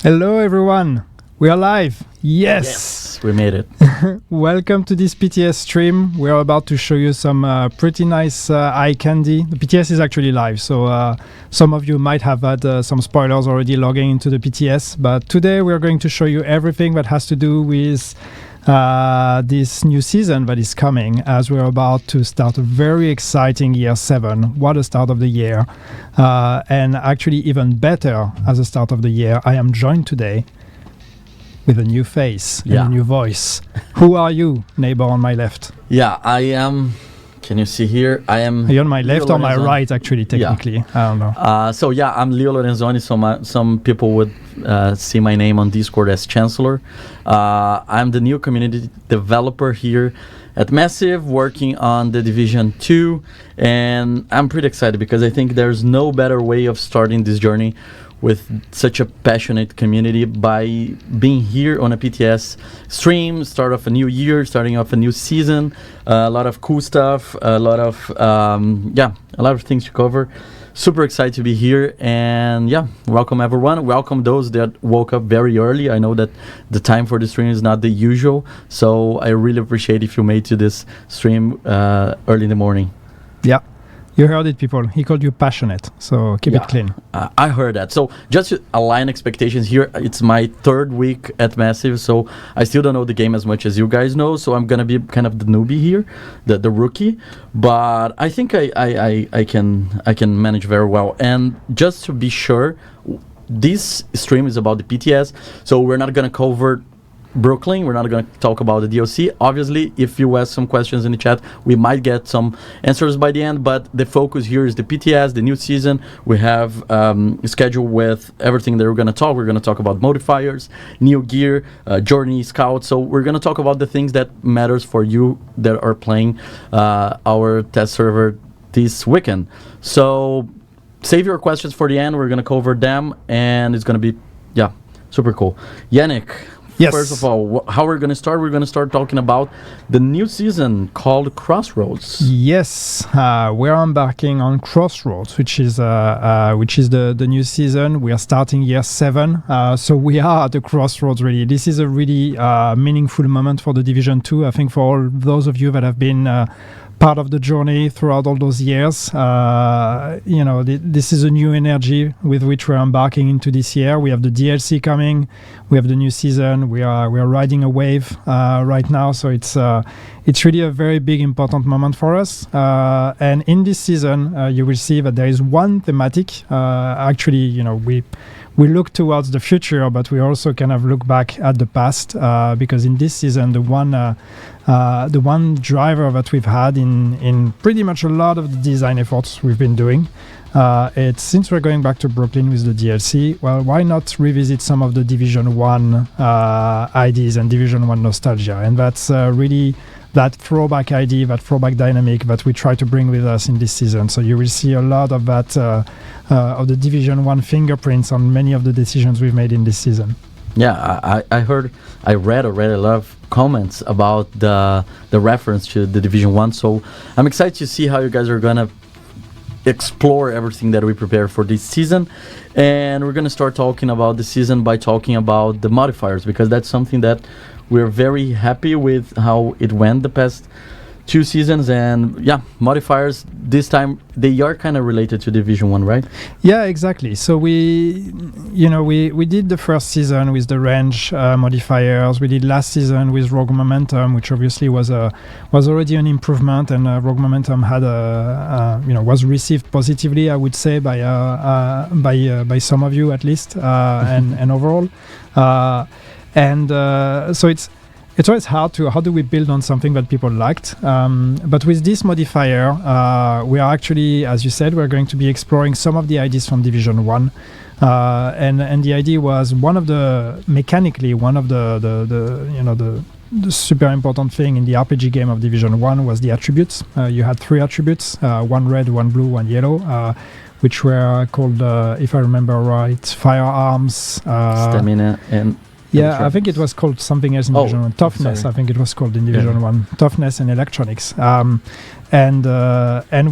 Hello everyone, we are live. Yes, we made it. Welcome to this PTS stream. We're about to show you some pretty nice eye candy. The PTS is actually live, so some of you might have had some spoilers already logging into the PTS, but today we're going to show you everything that has to do with this new season that is coming, as we're about to start a very exciting year 7. What a start of the year. And actually even better as a start of the year, I am joined today with a new face and a new voice. Who are you, neighbor on my left? Yeah, I am. Can you see here? I am. Are you on my left or my right, actually, technically? Yeah. I don't know. I'm Leo Lorenzoni. Some people would see my name on Discord as Chancellor. I'm the new community developer here at Massive, working on the Division 2. And I'm pretty excited because I think there's no better way of starting this journey with such a passionate community by being here on a PTS stream, start off a new year, starting off a new season, a lot of cool stuff, a lot of things to cover. Super excited to be here, and welcome everyone. Welcome those that woke up very early. I know that the time for the stream is not the usual, so I really appreciate if you made to this stream early in the morning. Yeah. You heard it, people. He called you passionate, so keep it clean. I heard that. So just to align expectations here, it's my 3rd week at Massive, so I still don't know the game as much as you guys know, so I'm going to be kind of the newbie here, the rookie, but I think I can manage very well. And just to be sure, this stream is about the PTS, so we're not going to cover Brooklyn. We're not going to talk about the DLC. Obviously, if you ask some questions in the chat, we might get some answers by the end, but the focus here is the PTS, the new season. We have a schedule with everything that we're going to talk. We're going to talk about modifiers, new gear, journey, scout. So we're going to talk about the things that matters for you that are playing our test server this weekend. So save your questions for the end. We're going to cover them, and it's going to be, super cool. Yannick, yes. First of all, how we're going to start? We're going to start talking about the new season called Crossroads. Yes, we're embarking on Crossroads, which is the new season. We are starting year 7, so we are at the crossroads. Really, this is a really meaningful moment for the Division 2. I think for all those of you that have been part of the journey throughout all those years, this is a new energy with which we're embarking into this year. We have the DLC coming, we have the new season, we are riding a wave right now, so it's really a very big important moment for us. And in this season, you will see that there is one thematic. We look towards the future, but we also kind of look back at the past, because in this season, the one driver that we've had in pretty much a lot of the design efforts we've been doing, it's since we're going back to Brooklyn with the DLC, well, why not revisit some of the Division 1 IDs and Division 1 nostalgia? And that's really that throwback ID, that throwback dynamic that we try to bring with us in this season. So you will see a lot of that, of the Division 1 fingerprints on many of the decisions we've made in this season. Yeah, I read already a lot of comments about the reference to the Division 1, so I'm excited to see how you guys are going to explore everything that we prepare for this season. And we're going to start talking about the season by talking about the modifiers, because that's something that we're very happy with how it went the past 2 seasons. And modifiers this time, they are kind of related to Division 1, right? Yeah, exactly. So we did the first season with the range modifiers. We did last season with Rogue Momentum, which obviously was already an improvement, and Rogue Momentum had was received positively, I would say, by some of you at least, and overall. So it's always hard to, how do we build on something that people liked? But with this modifier, we are actually, as you said, we're going to be exploring some of the ideas from Division 1. And the idea was mechanically, one of the super important thing in the RPG game of Division 1 was the attributes. You had 3 attributes, one red, one blue, one yellow, which were called, if I remember right, firearms, stamina, and I think it was called something else in Division 1. Toughness, sorry. I think it was called in Division 1. Toughness and electronics. And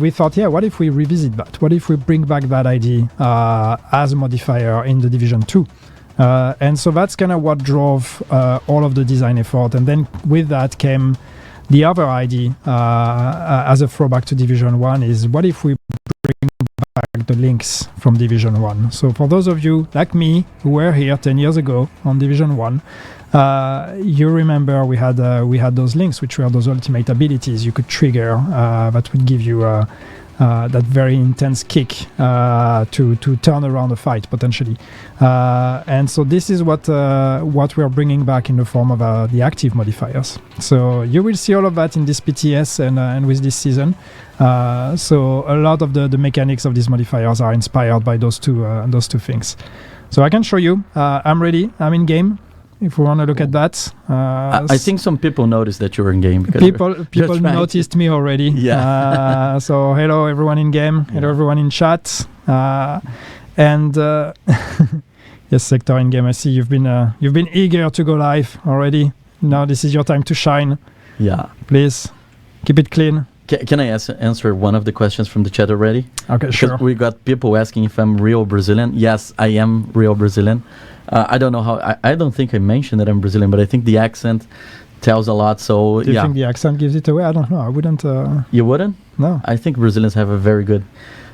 we thought, what if we revisit that? What if we bring back that idea as a modifier in the Division 2? And so that's kind of what drove all of the design effort. And then with that came the other idea as a throwback to Division 1 is what if we bring back the links from Division 1? So for those of you like me who were here 10 years ago on Division 1, you remember we had those links, which were those ultimate abilities you could trigger that would give you that very intense kick to turn around a fight potentially. And so this is what we are bringing back in the form of the active modifiers. So you will see all of that in this PTS and with this season. So a lot of the mechanics of these modifiers are inspired by those two things. So I can show you. I'm ready. I'm in game. If we want to look at that, I think some people noticed that you were in game. People noticed me already. Yeah. So hello everyone in game. Hello everyone in chat. And yes, Sector in game. I see you've been eager to go live already. Now this is your time to shine. Yeah. Please keep it clean. Can I answer one of the questions from the chat already? Okay, sure. Because we got people asking if I'm real Brazilian. Yes, I am real Brazilian. I don't know how. I don't think I mentioned that I'm Brazilian, but I think the accent tells a lot. So Do you think the accent gives it away? I don't know. I wouldn't. You wouldn't? No. I think Brazilians have a very good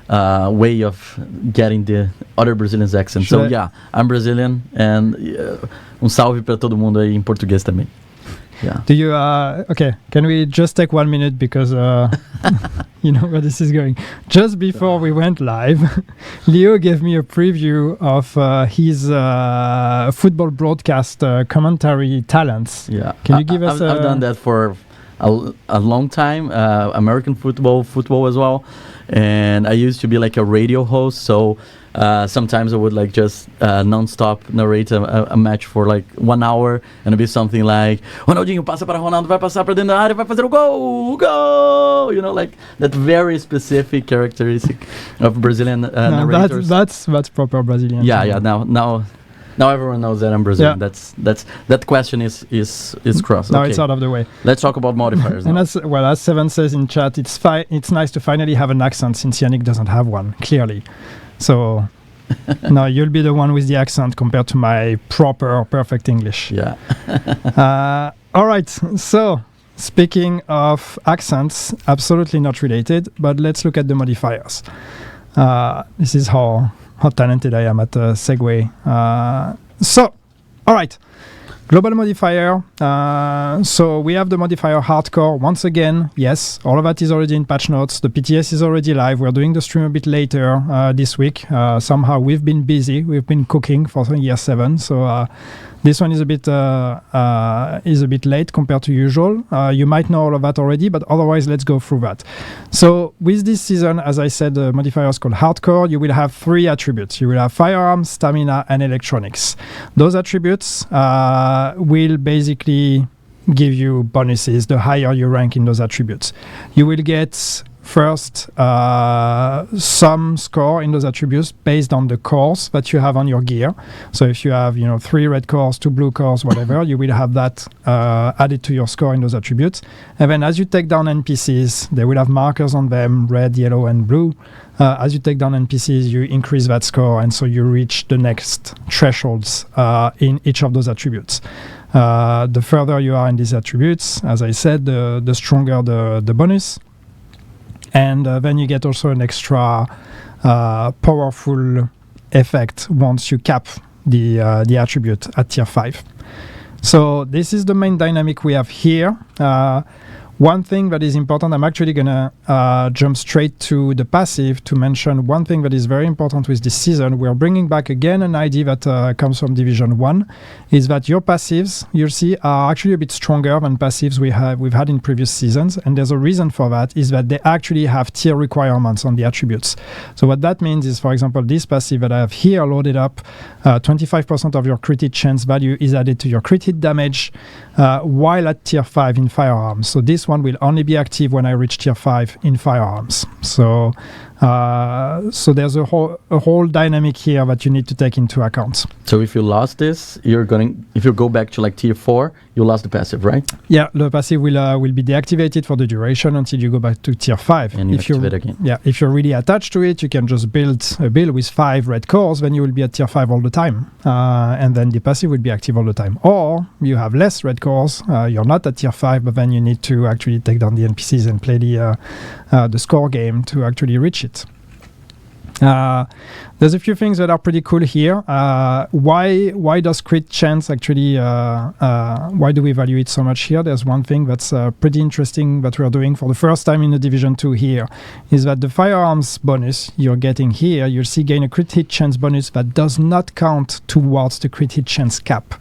way of getting the other Brazilians' accent. So yeah, I'm Brazilian, and salve para todo mundo aí em português também. Yeah. Do you okay, can we just take 1 minute because you know where this is going. Just before we went live, Leo gave me a preview of his football broadcast commentary talents. Yeah. Can you give us I've done that for a long time, American football as well. And I used to be like a radio host, so sometimes I would like just non-stop narrate a match for like 1 hour, and it'd be something like Ronaldinho passa para Ronaldo, vai passar para dentro da área, vai fazer o gol, you know, like that very specific characteristic of Brazilian narrators. That's proper Brazilian. Yeah. Now everyone knows that I'm Brazilian. Yeah. That question is crossed. Now okay. It's out of the way. Let's talk about modifiers. And as Seven says in chat, it's nice to finally have an accent since Yannick doesn't have one, clearly. So now you'll be the one with the accent compared to my proper perfect English. Yeah. All right. So speaking of accents, absolutely not related, but let's look at the modifiers. This is how talented I am at segue. So, all right. Global modifier. So we have the modifier hardcore. Once again, yes, all of that is already in patch notes. The PTS is already live. We're doing the stream a bit later this week. Somehow we've been busy. We've been cooking for year 7. So this one is a bit late compared to usual. You might know all of that already, but otherwise, let's go through that. So with this season, as I said, the modifier is called hardcore. You will have 3 attributes. You will have firearms, stamina, and electronics. Those attributes will basically give you bonuses the higher you rank in those attributes. You will get first some score in those attributes based on the cores that you have on your gear. So if you have 3 red cores, 2 blue cores, whatever, you will have that added to your score in those attributes. And then as you take down NPCs, they will have markers on them, red, yellow, and blue. As you take down NPCs, you increase that score, and so you reach the next thresholds in each of those attributes. The further you are in these attributes, as I said, the stronger the bonus. And then you get also an extra powerful effect once you cap the attribute at tier 5. So this is the main dynamic we have here. One thing that is important, I'm actually going to jump straight to the passive to mention one thing that is very important with this season. We're bringing back again an idea that comes from Division 1, is that your passives, you'll see, are actually a bit stronger than passives we've had in previous seasons. And there's a reason for that, is that they actually have tier requirements on the attributes. So what that means is, for example, this passive that I have here loaded up, 25% of your crit hit chance value is added to your crit hit damage while at tier 5 in firearms. So this one will only be active when I reach tier 5 in firearms. So So there's a whole dynamic here that you need to take into account. So if you lost this, if you go back to like tier 4, you lost the passive, right? Yeah, the passive will be deactivated for the duration until you go back to tier 5. And you activate again. Yeah, if you're really attached to it, you can just build a build with 5 red cores, then you will be at tier 5 all the time. And then the passive will be active all the time. Or you have less red cores, you're not at tier 5, but then you need to actually take down the NPCs and play the score game to actually reach it. There's a few things that are pretty cool here. Why does crit chance actually, why do we value it so much here? There's one thing that's pretty interesting that we're doing for the first time in the Division 2 here, is that the firearms bonus you're getting here, you'll see gain a crit hit chance bonus that does not count towards the crit hit chance cap.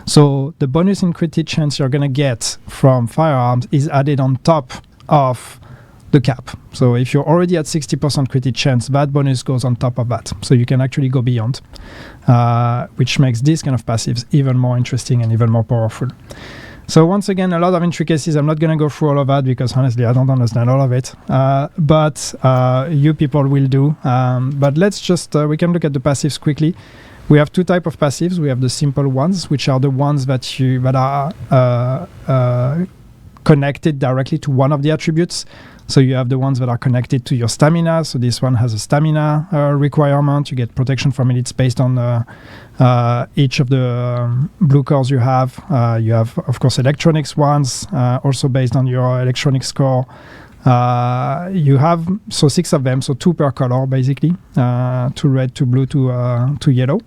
So the bonus in crit hit chance you're gonna get from firearms is added on top of the cap. So if you're already at 60% crit hit chance, that bonus goes on top of that. So you can actually go beyond, which makes this kind of passives even more interesting and even more powerful. So once again, a lot of intricacies. I'm not going to go through all of that because honestly, I don't understand all of it. But you people will do. But let's just, we can look at the passives quickly. We have two types of passives. We have the simple ones, which are the ones that are connected directly to one of the attributes. So you have the ones that are connected to your stamina. So this one has a stamina requirement. You get protection from elites based on each of the blue cores you have. You have, of course, electronics ones, also based on your electronic score. You have 6 of them, so 2 per color basically, 2 red, 2 blue, 2 yellow.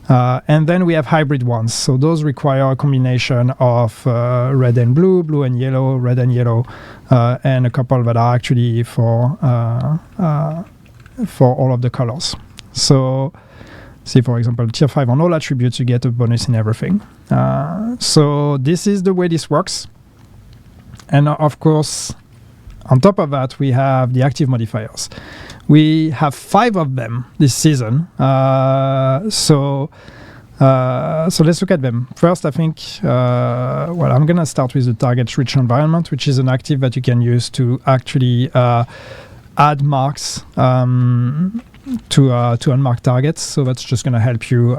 And then we have hybrid ones. So those require a combination of red and blue, blue and yellow, red and yellow, and a couple that are actually for all of the colors. So see, for example, tier 5 on all attributes, you get a bonus in everything. So this is the way this works. And of course, on top of that, we have the active modifiers. We have 5 of them this season. So let's look at them. First, I think, I'm going to start with the target rich environment, which is an active that you can use to actually add marks to unmarked targets. So that's just going to help you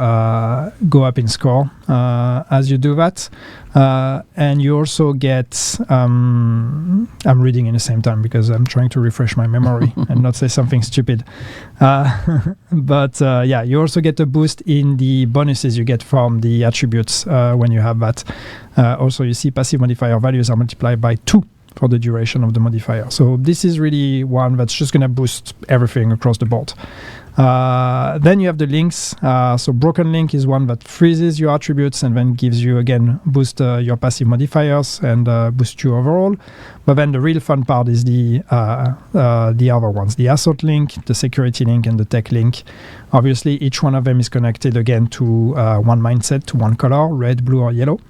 go up in score as you do that. And you also get, I'm reading in the same time because I'm trying to refresh my memory and not say something stupid. But you also get a boost in the bonuses you get from the attributes when you have that. Also, you see passive modifier values are multiplied by 2 for the duration of the modifier. So this is really one that's just going to boost everything across the board. Then you have the links. So broken link is one that freezes your attributes and then gives you, again, boost your passive modifiers and boost you overall. But then the real fun part is the other ones, the assault link, the security link, and the tech link. Obviously, each one of them is connected, again, to one mindset, to one color, red, blue, or yellow.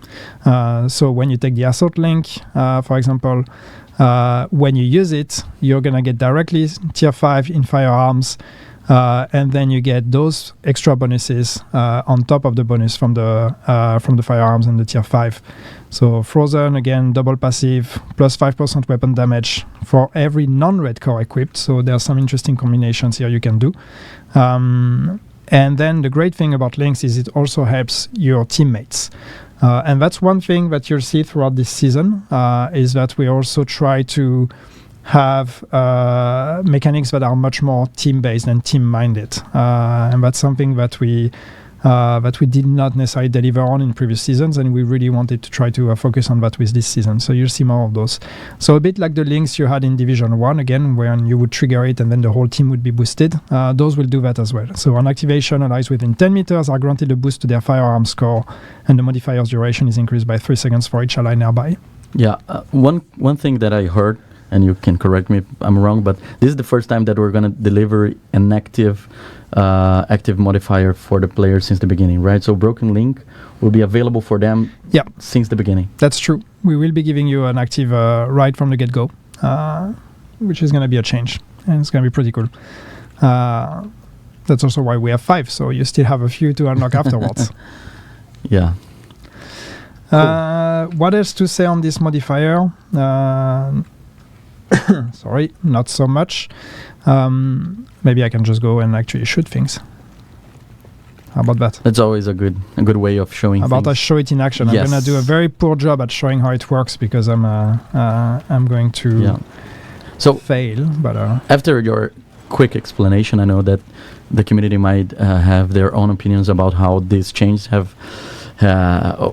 So when you take the assault link, for example, when you use it, you're going to get directly tier 5 in firearms. And then you get those extra bonuses on top of the bonus from the firearms and the tier 5. So frozen, again, double passive, plus 5% weapon damage for every non-red core equipped. So there are some interesting combinations here you can do. And then the great thing about links is it also helps your teammates. And that's one thing that you'll see throughout this season, is that we also try to have mechanics that are much more team-based and team-minded. And that's something that we did not necessarily deliver on in previous seasons, and we really wanted to try to focus on that with this season. So you'll see more of those. So a bit like the links you had in Division 1, again, when you would trigger it and then the whole team would be boosted. Those will do that as well. So on activation, allies within 10 meters are granted a boost to their firearm score, and the modifier's duration is increased by 3 seconds for each ally nearby. Yeah, one thing that I heard, and you can correct me if I'm wrong, but this is the first time that we're going to deliver an active modifier for the players since the beginning, right? So Broken Link will be available for them since the beginning. That's true. We will be giving you an active right from the get-go, which is going to be a change, and it's going to be pretty cool. That's also why we have 5, so you still have a few to unlock afterwards. Yeah. What else to say on this modifier? Sorry, not so much. Maybe I can just go and actually shoot things. How about that? That's always a good way of showing. How about I things. show it in action? Yes. I'm gonna do a very poor job at showing how it works because I'm going to fail. But after your quick explanation, I know that the community might have their own opinions about how these changes have.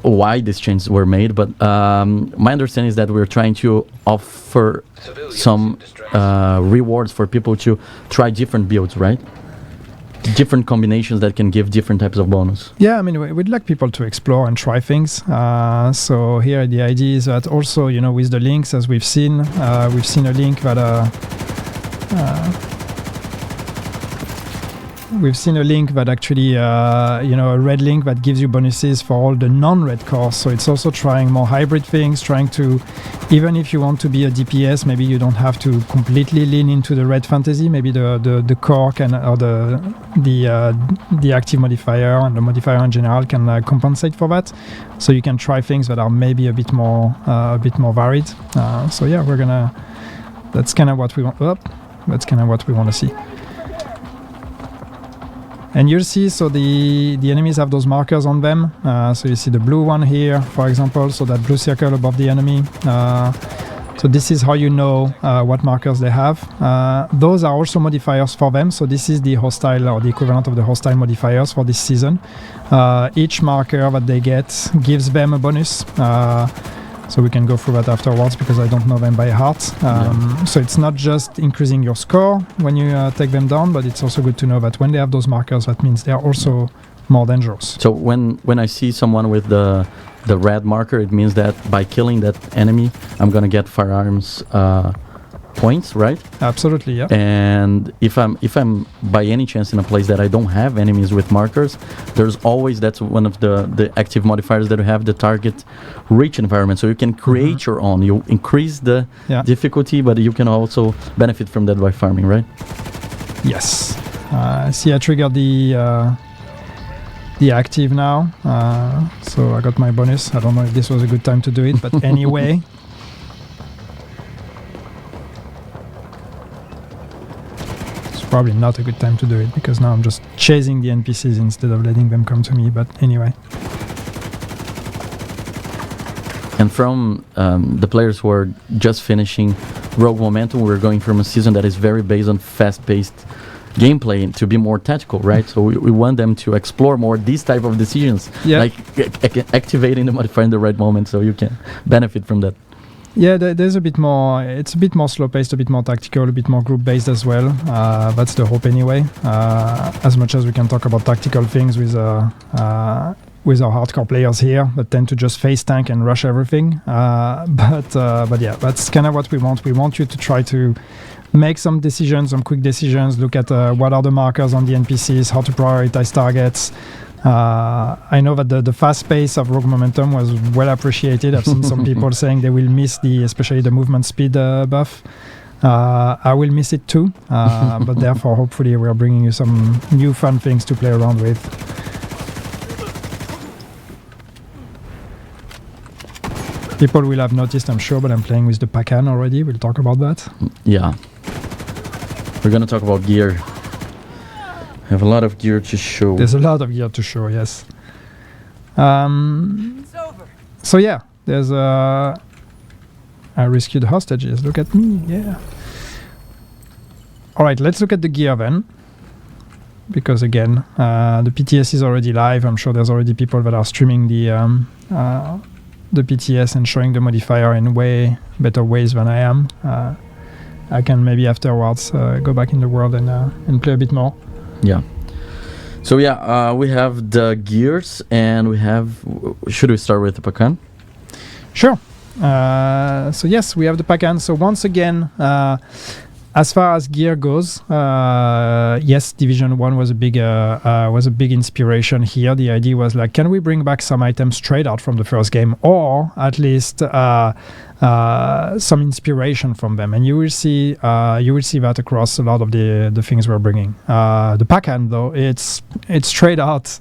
Why these changes were made, but my understanding is that we're trying to offer some rewards for people to try different builds, right? Different combinations that can give different types of bonus. Yeah, I mean, we'd like people to explore and try things. So here the idea is that also, with the links, as we've seen a link that actually, a red link that gives you bonuses for all the non-red cores. So it's also trying more hybrid things, trying to, even if you want to be a DPS, maybe you don't have to completely lean into the red fantasy. Maybe the core can, or the active modifier and the modifier in general can compensate for that. So you can try things that are maybe a bit more varied. So yeah, that's kind of what we want. That's kind of what we want to see. And you'll see, so the enemies have those markers on them. So you see the blue one here, for example, so that blue circle above the enemy. So this is how you know what markers they have. Those are also modifiers for them. So this is the hostile, or the equivalent of the hostile modifiers for this season. Each marker that they get gives them a bonus. So we can go through that afterwards because I don't know them by heart. So it's not just increasing your score when you take them down, but it's also good to know that when they have those markers, that means they are also more dangerous. So when I see someone with the red marker, it means that by killing that enemy, I'm gonna get firearms points, right? Absolutely, yeah. And if I'm by any chance in a place that I don't have enemies with markers, there's always, that's one of the active modifiers that you have, the target rich environment. So you can create your own. You increase the difficulty, but you can also benefit from that by farming, right? Yes. See, I triggered the active now. So I got my bonus. I don't know if this was a good time to do it, but anyway. Probably not a good time to do it because now I'm just chasing the NPCs instead of letting them come to me, but anyway. And from the players who are just finishing Rogue Momentum, we're going from a season that is very based on fast-paced gameplay to be more tactical, right? So we want them to explore more these type of decisions, like activating the modifier in the right moment so you can benefit from that. Yeah, there's a bit more, it's a bit more slow-paced, a bit more tactical, a bit more group-based as well. That's the hope anyway. As much as we can talk about tactical things with our hardcore players here that tend to just face tank and rush everything. But yeah, that's kind of what we want. We want you to try to make some decisions, some quick decisions, look at what are the markers on the NPCs, how to prioritize targets. I know that the fast pace of Rogue Momentum was well appreciated. I've seen some people saying they will miss especially the movement speed buff. I will miss it too, but therefore hopefully we are bringing you some new fun things to play around with. People will have noticed, I'm sure, but I'm playing with the Pacan already. We'll talk about that. Yeah. We're going to talk about gear. I have a lot of gear to show. There's a lot of gear to show, yes. So yeah, there's I rescued hostages. Look at me, yeah. All right, let's look at the gear then. Because again, the PTS is already live. I'm sure there's already people that are streaming the PTS and showing the modifier in way better ways than I am. I can maybe afterwards go back in the world and play a bit more. Yeah. So yeah, we have the gears and we have... Should we start with the Pacan? Sure. So yes, we have the Pacan. So once again, as far as gear goes, yes, Division 1 was a big inspiration here. The idea was like, can we bring back some items straight out from the first game, or at least some inspiration from them? And you will see that across a lot of the things we're bringing. The Pacan, though, it's straight out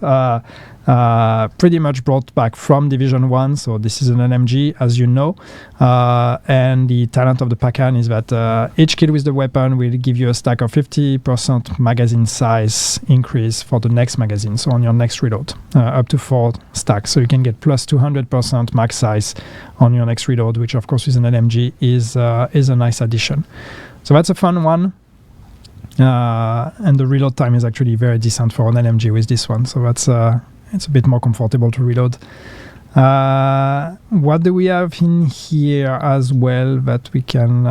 pretty much brought back from Division 1. So this is an NMG, as you know. And the talent of the Pacan is that each kill with the weapon will give you a stack of 50% magazine size increase for the next magazine. So on your next reload, up to 4 stacks. So you can get plus 200% mag size on your next reload, which of course with an NMG is a nice addition. So that's a fun one. And the reload time is actually very decent for an NMG with this one. So that's it's a bit more comfortable to reload. What do we have in here as well that we can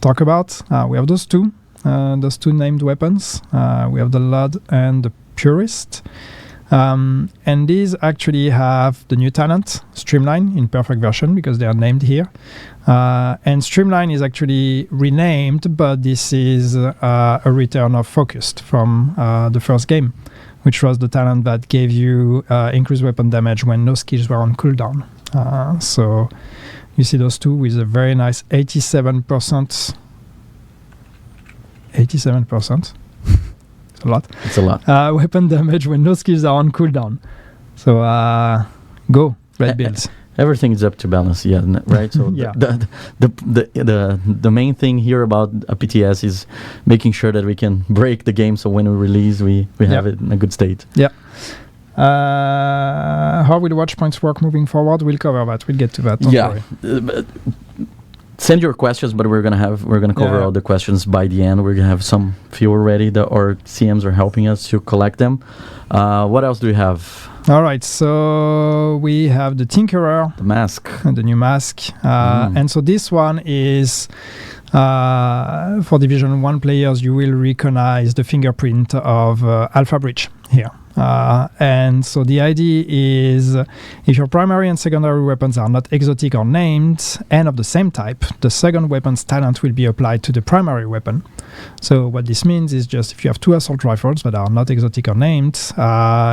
talk about? We have those two named weapons. We have the Lud and the Purist. And these actually have the new talent, Streamline, in perfect version because they are named here. And Streamline is actually renamed, but this is a return of Focused from the first game, which was the talent that gave you increased weapon damage when no skills were on cooldown. So you see those two with a very nice 87%. 87%. It's a lot. It's a lot. Weapon damage when no skills are on cooldown. So go red builds. Everything is up to balance, yeah, right. So yeah. the main thing here about a PTS is making sure that we can break the game. So when we release, we have it in a good state. Yeah. How will watch points work moving forward? We'll cover that. We'll get to that. Don't worry. Send your questions, but we're gonna cover all the questions by the end. We're gonna have some few already. Our CMs are helping us to collect them. What else do we have? All right, so we have the Tinkerer, the mask, and the new mask, and so this one is for Division 1 players. You will recognize the fingerprint of Alpha Bridge here. And so the idea is if your primary and secondary weapons are not exotic or named and of the same type, the second weapon's talent will be applied to the primary weapon. So what this means is just if you have two assault rifles that are not exotic or named,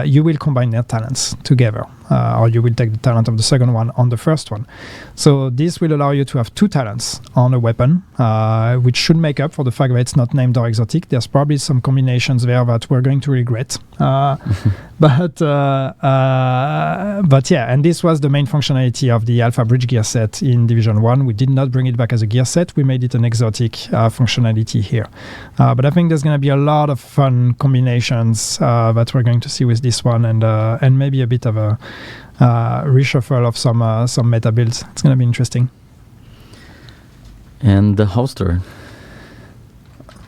you will combine their talents together, or you will take the talent of the second one on the first one. So this will allow you to have two talents on a weapon, which should make up for the fact that it's not named or exotic. There's probably some combinations there that we're going to regret. But yeah, and this was the main functionality of the Alpha Bridge gear set in Division 1. We did not bring it back as a gear set. We made it an exotic functionality here. But I think there's going to be a lot of fun combinations that we're going to see with this one, and maybe a bit of a reshuffle of some meta builds. It's going to be interesting. And the holster.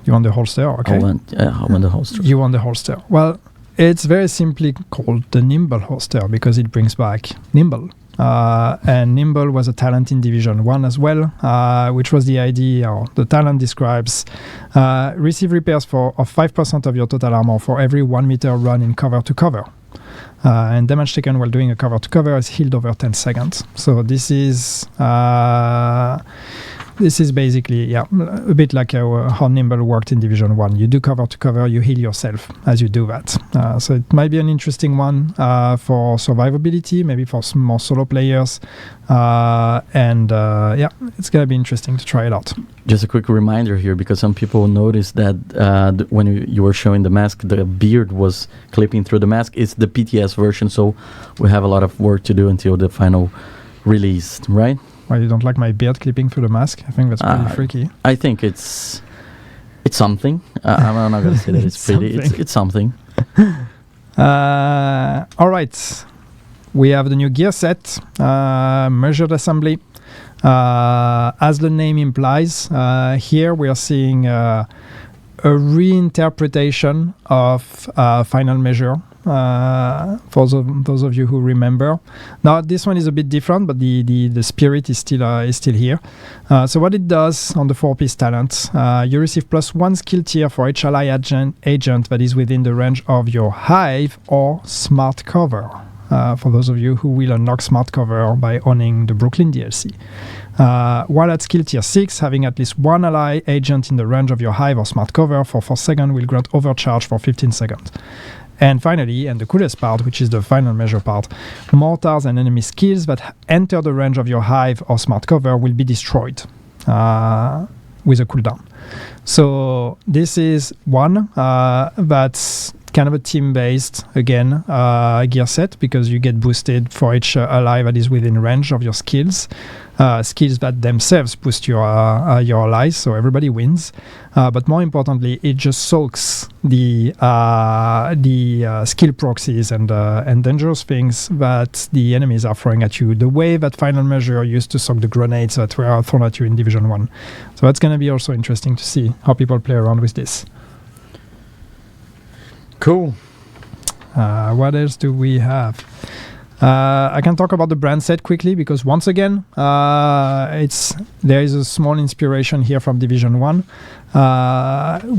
You want the holster? Okay. I want the holster. You want the holster. Well, it's very simply called the Nimble holster because it brings back Nimble. And Nimble was a talent in Division 1 as well, which was the idea, or the talent describes, receive repairs of 5% of your total armor for every 1 meter run in cover to cover. And damage taken while doing a cover to cover is healed over 10 seconds. So this is basically, a bit like how Nimble worked in Division 1. You do cover to cover, you heal yourself as you do that. So it might be an interesting one for survivability, maybe for some more solo players. It's going to be interesting to try it out. Just a quick reminder here, because some people noticed that when you were showing the mask, the beard was clipping through the mask. It's the PTS version, so we have a lot of work to do until the final release, right? Well, you don't like my beard clipping through the mask? I think that's pretty freaky. I think it's something. I'm not going to say that it's pretty. It's something. All right. We have the new gear set, measured assembly. As the name implies, here we are seeing a reinterpretation of final measure. For those of you who remember. Now this one is a bit different, but the spirit is still here. So what it does on the 4-piece talent, you receive +1 skill tier for each ally agent that is within the range of your hive or smart cover. For those of you who will unlock smart cover by owning the Brooklyn DLC. While at skill tier 6, having at least one ally agent in the range of your hive or smart cover for 4 seconds will grant overcharge for 15 seconds. And finally, and the coolest part, which is the final measure part, mortars and enemy skills that enter the range of your hive or smart cover will be destroyed with a cooldown. So this is one that kind of a team-based, again, gear set, because you get boosted for each ally that is within range of your skills. Skills that themselves boost your allies, so everybody wins. But more importantly, it just soaks the skill proxies and dangerous things that the enemies are throwing at you, the way that Final Measure used to soak the grenades that were thrown at you in Division 1. So that's going to be also interesting to see how people play around with this. Cool. What else do we have? I can talk about the brand set quickly, because once again, there is a small inspiration here from Division 1,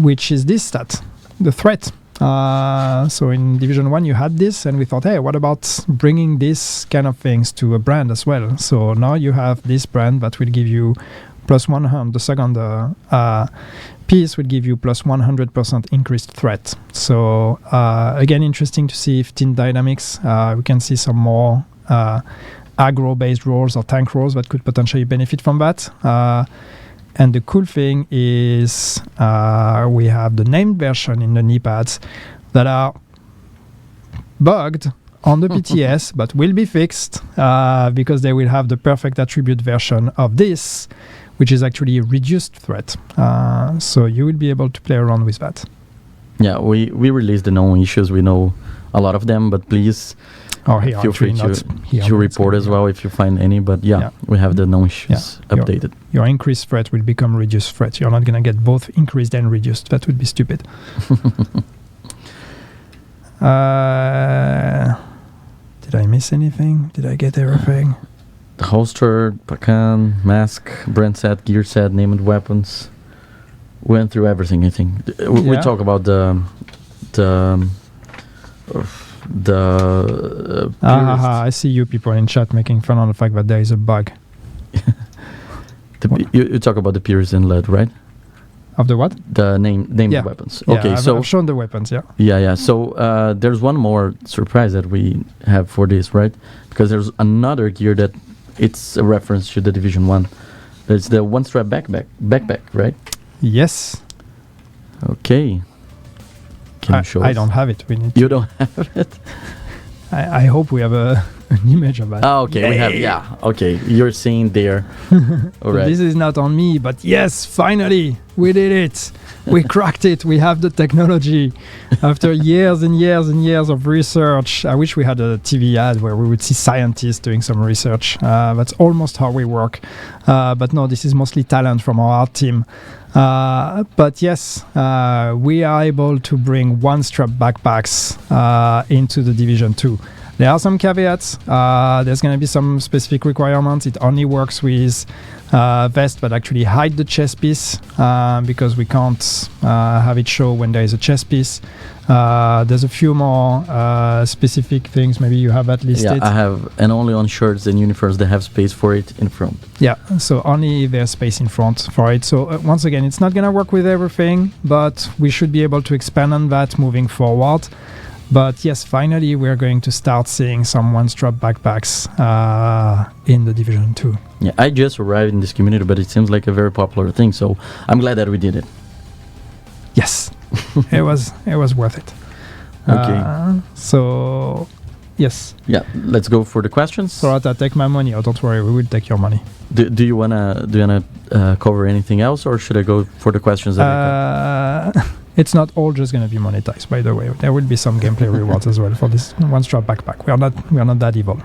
which is this stat, the threat. So in Division 1 you had this, and we thought, hey, what about bringing this kind of things to a brand as well? So now you have this brand that will give you plus 100, the second piece would give you plus 100% increased threat. So again, interesting to see if team dynamics, we can see some more aggro-based roles or tank roles that could potentially benefit from that. And the cool thing is we have the named version in the knee pads that are bugged on the PTS, but will be fixed because they will have the perfect attribute version of this, which is actually a reduced threat. So you will be able to play around with that. Yeah, we released the known issues. We know a lot of them, but please feel free to report as well if you find any. But we have the known issues updated. Your increased threat will become reduced threat. You're not going to get both increased and reduced. That would be stupid. Did I miss anything? Did I get everything? The holster, Pacan, mask, brand set, gear set, named weapons. Went through everything, I think. We talk about the I see you people in chat making fun of the fact that there is a bug. You talk about the pierced inlet, right? Of the what? The named weapons. Okay, I've shown the weapons, Yeah. So there's one more surprise that we have for this, right? Because there's another gear that it's a reference to the Division 1. It's the one-strap backpack, right? Yes. Okay. Can you show us? I don't have it. You don't have it? I hope we have an image of that. Oh, okay. We have, okay. You're seeing there. All right. This is not on me, but yes, finally, we did it. We cracked it. We have the technology. After years and years and years of research, I wish we had a TV ad where we would see scientists doing some research. That's almost how we work. But no, this is mostly talent from our art team. But yes, we are able to bring one-strap backpacks into the Division 2. There are some caveats. There's going to be some specific requirements. It only works with vests that actually hide the chest piece because we can't have it show when there is a chest piece. There's a few more specific things. Maybe you have that listed. Yeah, I have, and only on shirts and uniforms that have space for it in front. Yeah, so only there's space in front for it. So once again, it's not going to work with everything, but we should be able to expand on that moving forward. But yes, finally, we're going to start seeing some one-strap backpacks in the Division 2. Yeah, I just arrived in this community, but it seems like a very popular thing, so I'm glad that we did it. Yes, it was worth it. Okay. So, yes. Yeah, let's go for the questions. Sorata, take my money. Oh, don't worry, we will take your money. Do you wanna cover anything else, or should I go for the questions? It's not all just going to be monetized, by the way. There will be some gameplay rewards as well for this one-strap backpack. We are not that evil.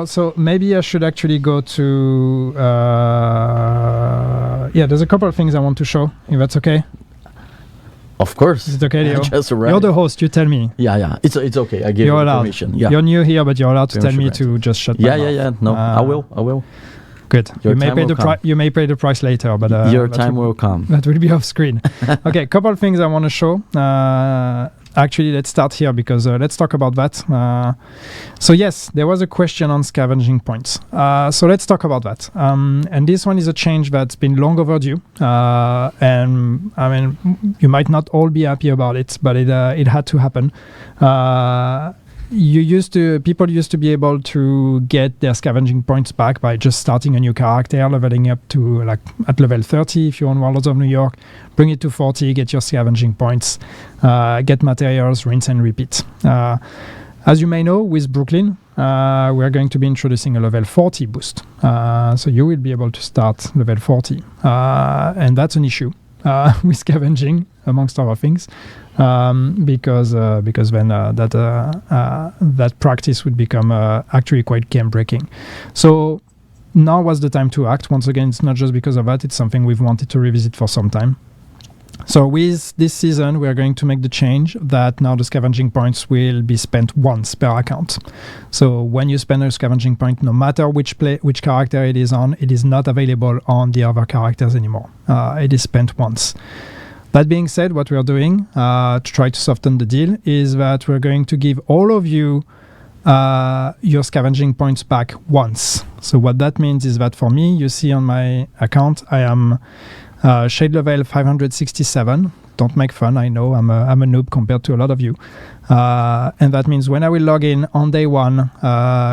So maybe I should actually go to... there's a couple of things I want to show, if that's okay. Of course. Is it okay, Leo? Just arrived. You're the host, you tell me. Yeah. It's okay. I give you permission. Yeah. You're new here, but you're allowed to tell me to just shut my mouth. Yeah. No, I will. Good. You may pay the price later, but your time will come. That will be off screen. Okay, couple of things I want to show. Actually, let's start here because let's talk about that. So yes, there was a question on scavenging points. So let's talk about that. And this one is a change that's been long overdue. And I mean, you might not all be happy about it, but it had to happen. people used to be able to get their scavenging points back by just starting a new character, leveling up to like at level 30 if you're on Warlords of New York, bring it to 40, get your scavenging points, get materials, rinse and repeat. As you may know, with Brooklyn, we're going to be introducing a level 40 boost. So you will be able to start level 40. And that's an issue with scavenging, amongst other things, because then that practice would become actually quite game-breaking. So now was the time to act. Once again, it's not just because of that. It's something we've wanted to revisit for some time. So with this season, we are going to make the change that now the scavenging points will be spent once per account. So when you spend a scavenging point, no matter which character it is on, it is not available on the other characters anymore. It is spent once. That being said, what we are doing to try to soften the deal is that we're going to give all of you your scavenging points back once. So what that means is that for me, you see on my account, I am shade level 567. Don't make fun, I know I'm a noob compared to a lot of you. And that means when I will log in on day one,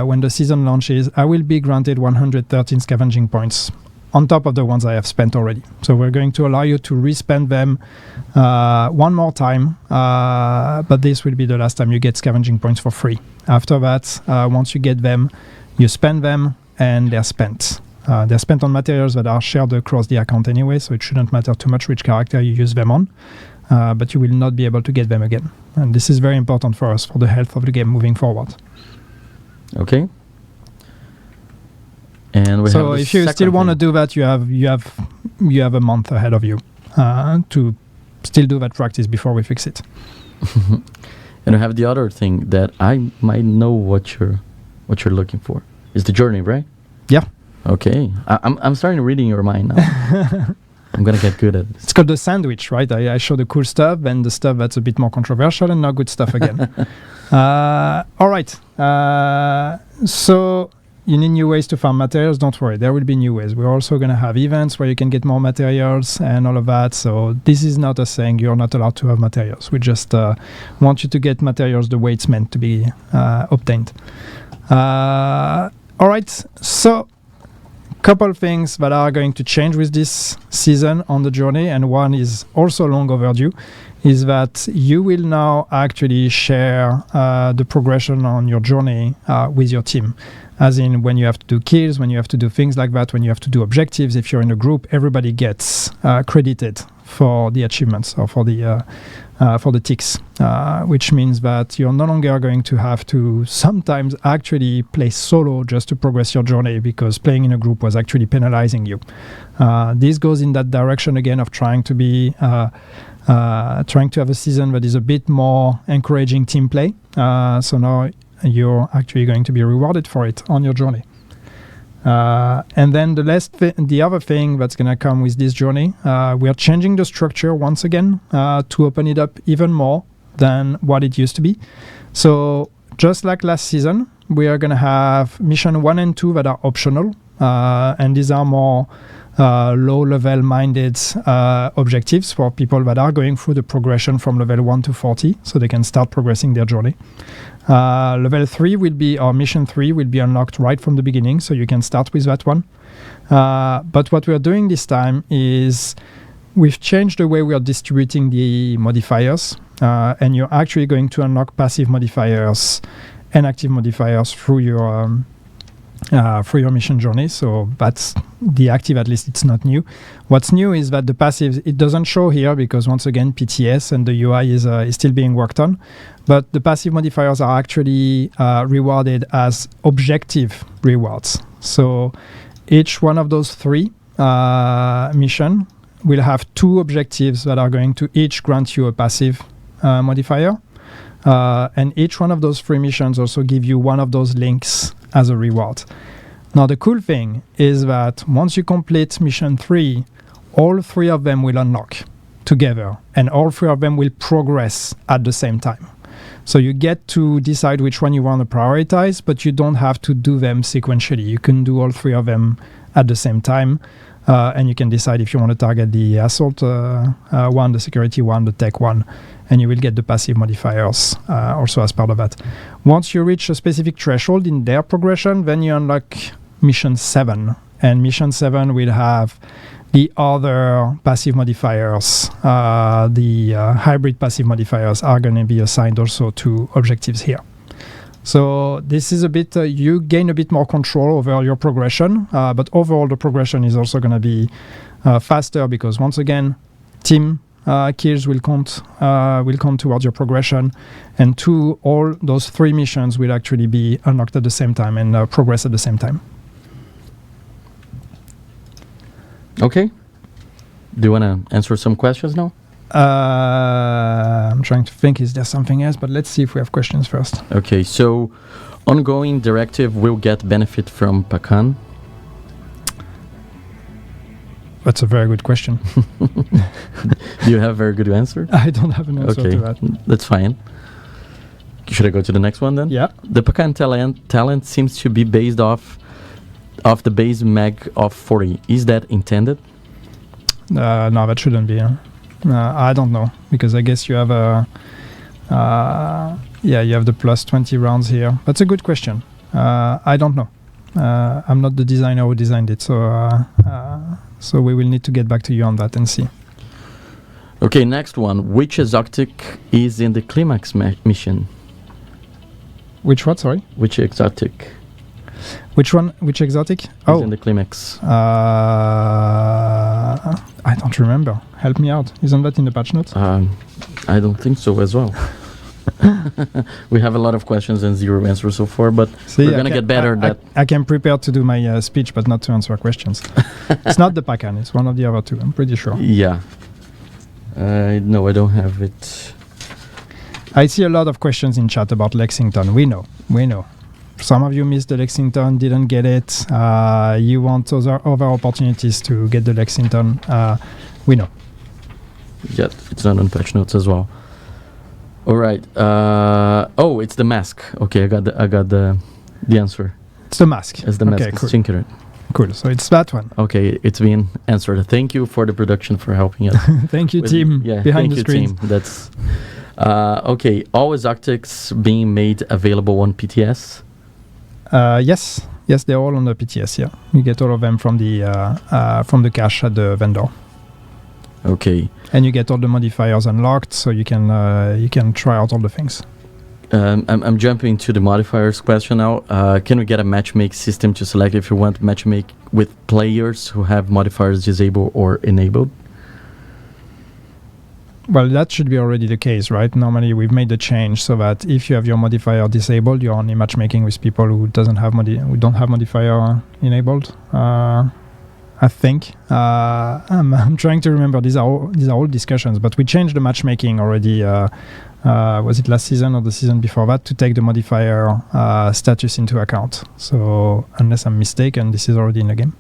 when the season launches, I will be granted 113 scavenging points on top of the ones I have spent already. So we're going to allow you to respend them one more time, but this will be the last time you get scavenging points for free. After that, once you get them, you spend them and they're spent. They're spent on materials that are shared across the account anyway, so it shouldn't matter too much which character you use them on, but you will not be able to get them again. And this is very important for us, for the health of the game moving forward. Okay. And we so if you still want to do that, you have a month ahead of you to still do that practice before we fix it. And we have the other thing that I might know what you're looking for. Is the journey, right? Yeah. Okay. I'm starting reading your mind now. I'm gonna get good at this. It's called the sandwich, right? I show the cool stuff and the stuff that's a bit more controversial and not good stuff again. All right. So you need new ways to farm materials. Don't worry, there will be new ways. We're also going to have events where you can get more materials and all of that. So this is not us saying you're not allowed to have materials. We just want you to get materials the way it's meant to be obtained. All right, so couple things that are going to change with this season on the journey, and one is also long overdue, is that you will now actually share the progression on your journey with your team. As in, when you have to do kills, when you have to do things like that, when you have to do objectives, if you're in a group, everybody gets credited for the achievements or for the ticks, which means that you're no longer going to have to sometimes actually play solo just to progress your journey because playing in a group was actually penalizing you. This goes in that direction again of trying to have a season that is a bit more encouraging team play. So now you're actually going to be rewarded for it on your journey. And then the other thing that's going to come with this journey, we are changing the structure once again to open it up even more than what it used to be. So just like last season, we are going to have mission 1 and 2 that are optional, and these are more low-level minded objectives for people that are going through the progression from level 1 to 40, so they can start progressing their journey. Level 3 will be, or mission 3 will be unlocked right from the beginning, so you can start with that one. But what we are doing this time is we've changed the way we are distributing the modifiers, and you're actually going to unlock passive modifiers and active modifiers through your mission journey. So that's the active, at least it's not new. What's new is that the passives, it doesn't show here because once again PTS and the UI is still being worked on, but the passive modifiers are actually rewarded as objective rewards. So each one of those 3 mission will have 2 objectives that are going to each grant you a passive modifier, and each one of those 3 missions also give you one of those links as a reward. Now the cool thing is that once you complete mission 3, all 3 of them will unlock together and all 3 of them will progress at the same time. So you get to decide which one you want to prioritize, but you don't have to do them sequentially. You can do all 3 of them at the same time. and you can decide if you want to target the assault one, the security one, the tech one, and you will get the passive modifiers also as part of that. Once you reach a specific threshold in their progression, then you unlock mission 7, and mission 7 will have the other passive modifiers. The hybrid passive modifiers are going to be assigned also to objectives here. So this is a bit, you gain a bit more control over your progression, but overall the progression is also going to be faster because once again, team kills will count towards your progression, and all those 3 missions will actually be unlocked at the same time and progress at the same time. Okay. Do you want to answer some questions now? I'm trying to think, is there something else? But let's see if we have questions first. Okay, so ongoing directive will get benefit from Pacan. That's a very good question. Do you have a very good answer? I don't have an answer to that. That's fine. Should I go to the next one then? Yeah. The Pacan talent seems to be based off the base mag of 40. Is that intended? No, that shouldn't be. I don't know, because I guess you have you have the plus 20 rounds here. That's a good question. I don't know. I'm not the designer who designed it, so we will need to get back to you on that and see. Okay, next one. Which exotic is in the climax mission? Which what? Sorry. Which exotic? Which one? Which exotic? Is in the climax. I don't remember. Help me out. Isn't that in the patch notes? I don't think so as well. We have a lot of questions and 0 answers so far, but we're going to get better. I can prepare to do my speech, but not to answer questions. It's not the Pacan. It's one of the other 2. I'm pretty sure. Yeah. No, I don't have it. I see a lot of questions in chat about Lexington. We know. Some of you missed the Lexington, didn't get it. You want other opportunities to get the Lexington. We know. Yeah, it's not on patch notes as well. All right. It's the mask. Okay, I got the answer. It's the mask. It's the mask. Okay, cool. Tinker. Cool. So it's that one. Okay, it's been answered. Thank you for the production for helping us. Thank you, team. Behind the screen. Team. That's okay. All exotics being made available on PTS. Yes, they're all on the PTS. Yeah, you get all of them from the cache at the vendor. Okay. And you get all the modifiers unlocked, so you can try out all the things. I'm jumping to the modifiers question now. Can we get a matchmake system to select if you want matchmake with players who have modifiers disabled or enabled? Well, that should be already the case, right? Normally, we've made the change so that if you have your modifier disabled, you're only matchmaking with people who don't have modifier enabled. I think I'm trying to remember. These are all discussions, but we changed the matchmaking already. Was it last season or the season before that to take the modifier status into account? So unless I'm mistaken, this is already in the game.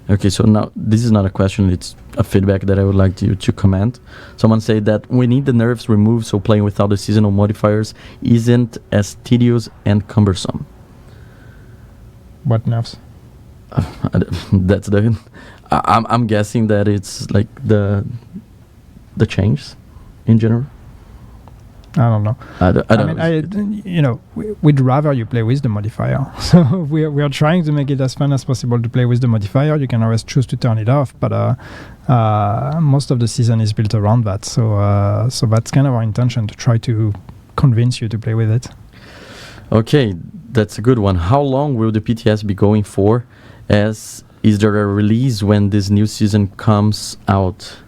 Okay, so now this is not a question, it's a feedback that I would like you to comment. Someone said that we need the nerfs removed so playing without the seasonal modifiers isn't as tedious and cumbersome. What nerfs? That's the... I'm guessing that it's like the changes in general. I don't know. I don't know. We'd rather you play with the modifier. So we are trying to make it as fun as possible to play with the modifier. You can always choose to turn it off, but most of the season is built around that. So that's kind of our intention, to try to convince you to play with it. Okay, that's a good one. How long will the PTS be going for? Is there a release when this new season comes out?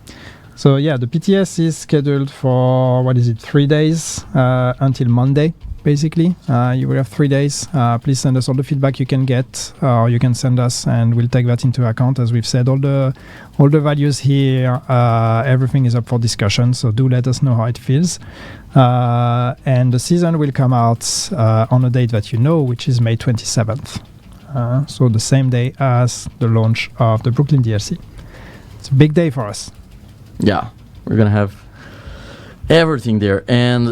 So yeah, the PTS is scheduled for 3 days until Monday, basically. You will have 3 days. Please send us all the feedback you can get, or you can send us, and we'll take that into account. As we've said, all the values here, everything is up for discussion. So do let us know how it feels. And the season will come out on a date that you know, which is May 27th. So the same day as the launch of the Brooklyn DLC. It's a big day for us. Yeah, we're gonna have Everything there, and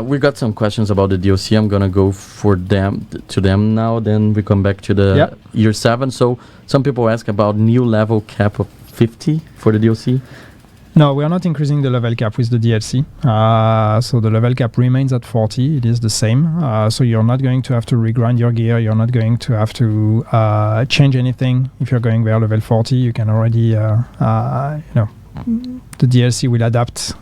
we got some questions about the DLC. I'm gonna go to them now. Then we come back to the year 7. So some people ask about new level cap of 50 for the DLC. No, we are not increasing the level cap with the DLC. So the level cap remains at 40. It is the same. So you're not going to have to regrind your gear. You're not going to have to change anything. If you're going there level 40, you can already, the DLC will adapt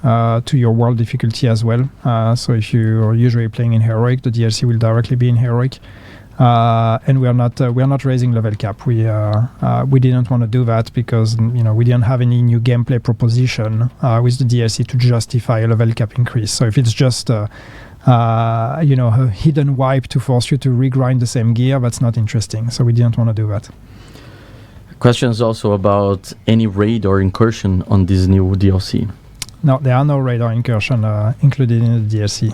to your world difficulty as well. So if you're usually playing in Heroic, the DLC will directly be in Heroic. And we are not raising level cap. We didn't want to do that because we didn't have any new gameplay proposition with the DLC to justify a level cap increase. So if it's just a hidden wipe to force you to regrind the same gear, that's not interesting. So we didn't want to do that. Questions also about any raid or incursion on this new DLC. No, there are no raid or incursion included in the DLC.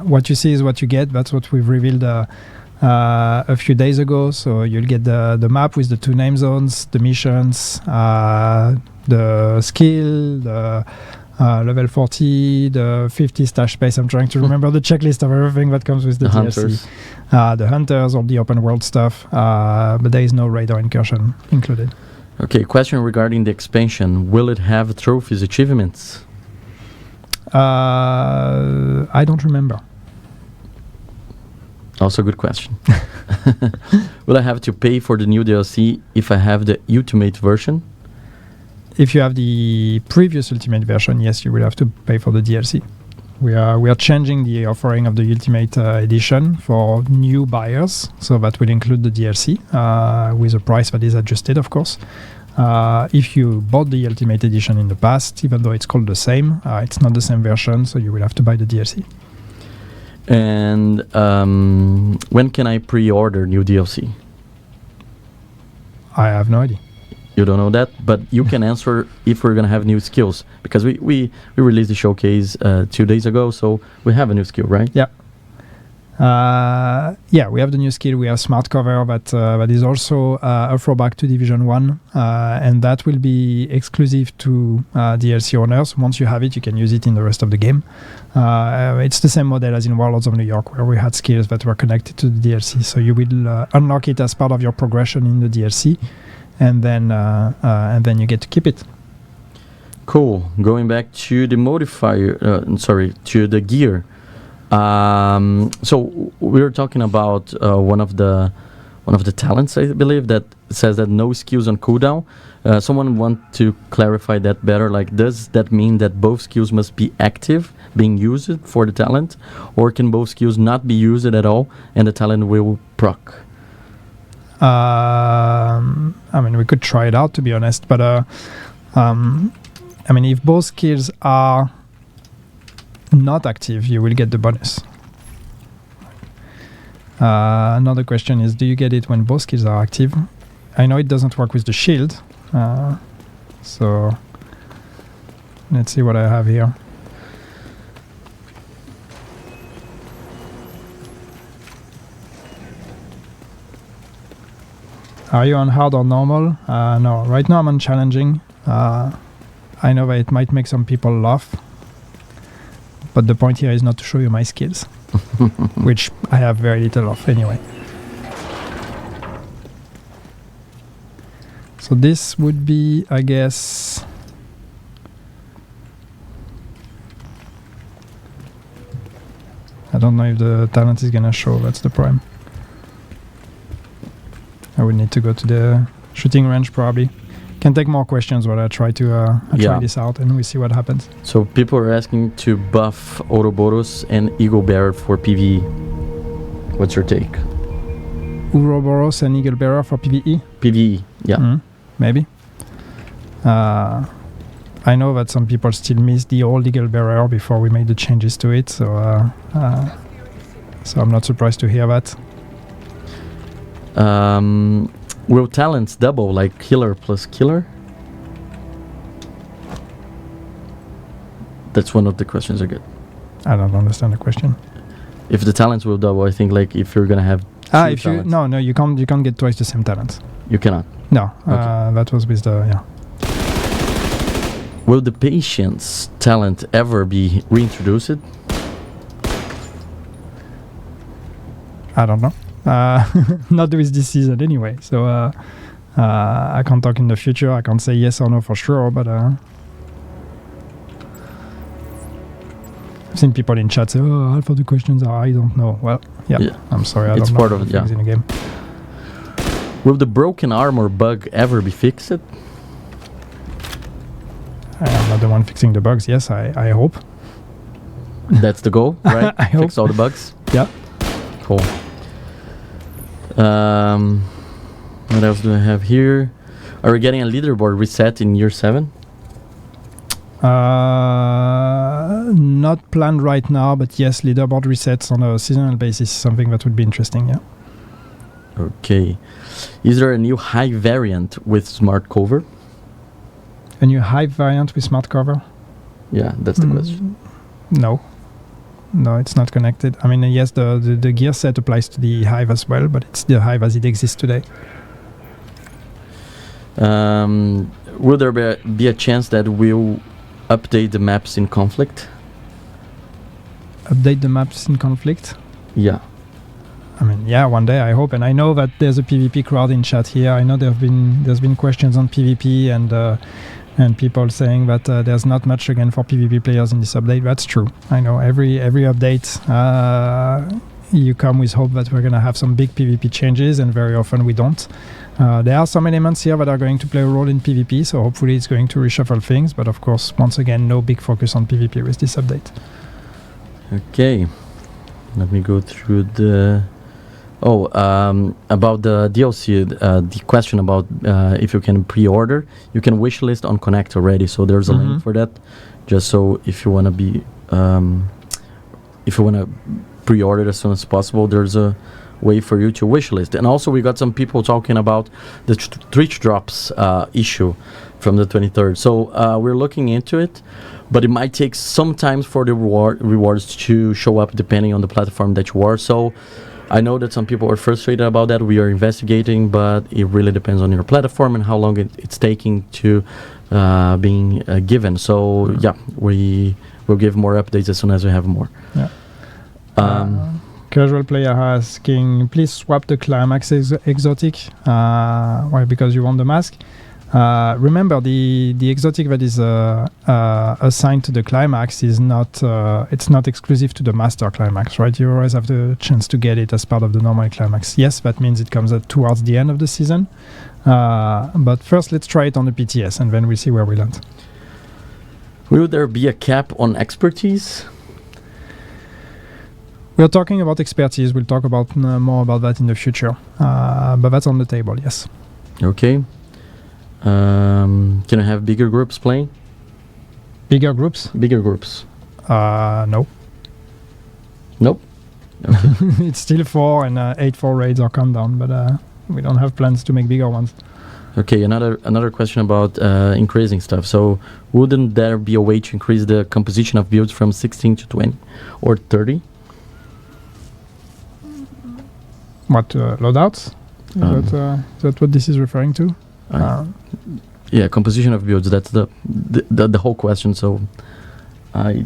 What you see is what you get. That's what we've revealed a few days ago. So you'll get the map with the 2 name zones, the missions, the skill, the level 40, the 50 stash space. I'm trying to remember the checklist of everything that comes with the DLC. Hunters. The hunters or the open world stuff, but there is no raid or incursion included. Okay, question regarding the expansion. Will it have trophies, achievements? I don't remember. Also a good question. Will I have to pay for the new DLC if I have the Ultimate version? If you have the previous Ultimate version, yes, you will have to pay for the DLC. We are changing the offering of the Ultimate edition for new buyers, so that will include the DLC with a price that is adjusted, of course. If you bought the Ultimate edition in the past, even though it's called the same, it's not the same version, so you will have to buy the DLC. And when can I pre-order new DLC? I have no idea. You don't know that, but you can answer if we're gonna have new skills, because we released the showcase 2 days ago, so we have a new skill, right? Yeah. We have the new skill. We have Smart Cover that is also a throwback to Division 1, and that will be exclusive to DLC owners. Once you have it, you can use it in the rest of the game. It's the same model as in Warlords of New York, where we had skills that were connected to the DLC. So you will unlock it as part of your progression in the DLC, and then you get to keep it. Cool. Going back to the modifier, to the gear. So we were talking about one of the talents, I believe, that says that no skills on cooldown. Someone want to clarify that better. Like, does that mean that both skills must be active, being used for the talent, or can both skills not be used at all and the talent will proc? We could try it out, to be honest, but if both skills are not active, you will get the bonus. Another question is, do you get it when both skills are active? I know it doesn't work with the shield, so let's see what I have here. Are you on hard or normal? No, right now I'm on challenging. I know that it might make some people laugh, but the point here is not to show you my skills, which I have very little of anyway. So this would be, I guess, I don't know if the talent is gonna show, that's the problem. I would need to go to the shooting range probably. Can take more questions while I try to try this out and we see what happens. So people are asking to buff Ouroboros and Eagle Bearer for PvE. What's your take? Ouroboros and Eagle Bearer for PvE? PvE, yeah. Maybe. I know that some people still miss the old Eagle Bearer before we made the changes to it, so I'm not surprised to hear that. Will talents double, like killer plus killer? That's one of the questions I get. I don't understand the question. If the talents will double, I think like if you're gonna have if you you can't get twice the same talents. You cannot. No, Okay. that was with the Will the patience talent ever be reintroduced? I don't know. Not with this season anyway. So I can't talk in the future. I can't say yes or no for sure. But I've seen people in chat say, "Oh, half of the questions are I don't know." Well, yeah. I'm sorry. I It's don't know part of it, things in the game. Will the broken armor bug ever be fixed? I'm not the one fixing the bugs. Yes, I hope. That's the goal, right? I hope. Fix all the bugs. Yeah. Cool. What else do I have here? Are we getting a leaderboard reset in year 7? Not planned right now, but yes, leaderboard resets on a seasonal basis is something that would be interesting. Yeah. Okay. Is there a new high variant with smart cover? A new Hive variant with smart cover? Yeah, that's the question. No, it's not connected. I mean, yes, the gear set applies to the Hive as well, but it's the Hive as it exists today. Will there be a chance that we'll update the maps in conflict? Update the maps in conflict? Yeah. I mean, yeah, one day I hope, and I know that there's a PvP crowd in chat here. I know there's been questions on PvP and people saying that there's not much again for PvP players in this update. That's true. I know every update you come with hope that we're gonna have some big PvP changes, and very often we don't. There are some elements here that are going to play a role in PvP, so hopefully it's going to reshuffle things. But of course, once again, no big focus on PvP with this update. Okay, let me go through the. About the DLC, the question about if you can pre-order, you can wishlist on Connect already. So there's a link for that. Just so if you wanna pre-order it as soon as possible, there's a way for you to wishlist. And also we got some people talking about the Twitch drops issue from the 23rd. So we're looking into it, but it might take some time for the rewards to show up depending on the platform that you are. So I know that some people are frustrated about that. We are investigating, but it really depends on your platform and how long it's taking to being given. So yeah, we will give more updates as soon as we have more. Yeah. Casual player asking, please swap the climax exotic. Why? Because you want the mask. Remember, the exotic that is assigned to the climax is not it's not exclusive to the master climax, right? You always have the chance to get it as part of the normal climax. Yes, that means it comes towards the end of the season. But first, let's try it on the PTS, and then we'll see where we land. Will there be a cap on expertise? We're talking about expertise. We'll talk about more about that in the future. But that's on the table, yes. Okay. Can I have bigger groups playing? Bigger groups? Bigger groups. No. Nope. Okay. It's still 4 and 8-4 raids are countdown, but we don't have plans to make bigger ones. Okay, another question about increasing stuff. So wouldn't there be a way to increase the composition of builds from 16 to 20 or 30? What, loadouts? Is that what this is referring to? Yeah, composition of builds. That's the whole question. So I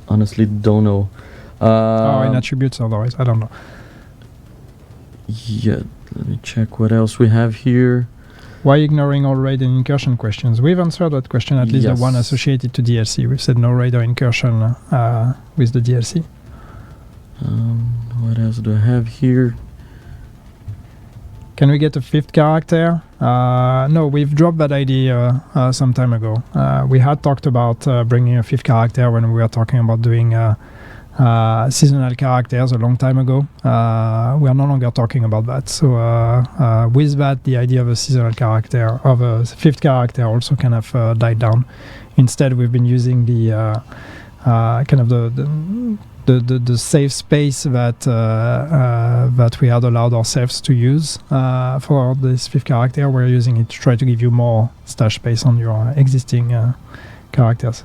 honestly don't know. In attributes, otherwise I don't know. Yeah, let me check what else we have here. Why ignoring all raid and incursion questions? We've answered that question, at least the one associated to DLC. We've said no raid or incursion with the DLC. What else do I have here? Can we get a 5th character? No, we've dropped that idea some time ago. We had talked about bringing a 5th character when we were talking about doing seasonal characters a long time ago. We are no longer talking about that. So with that, the idea of a seasonal character, of a 5th character, also kind of died down. Instead, we've been using the kind of the safe space that we had allowed ourselves to use for this 5th character. We're using it to try to give you more stash space on your existing characters.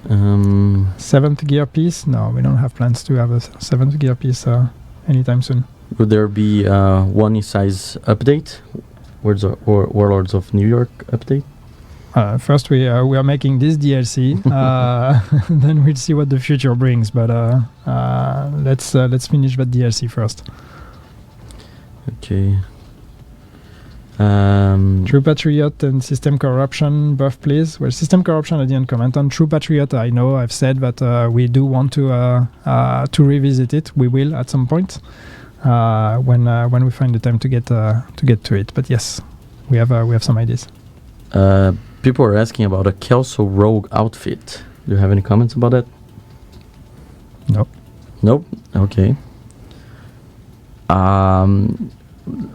7th gear piece? No, we don't have plans to have a 7th gear piece anytime soon. Would there be one size update? Warlords of New York update? First, we are making this DLC. Then we'll see what the future brings. But let's finish that DLC first. Okay. True Patriot and System Corruption, buff please. Well, System Corruption I didn't comment on. True Patriot, I know I've said that we do want to revisit it. We will at some point when we find the time to get to it. But yes, we have some ideas. People are asking about a Kelso Rogue outfit. Do you have any comments about that? No. Nope. Okay.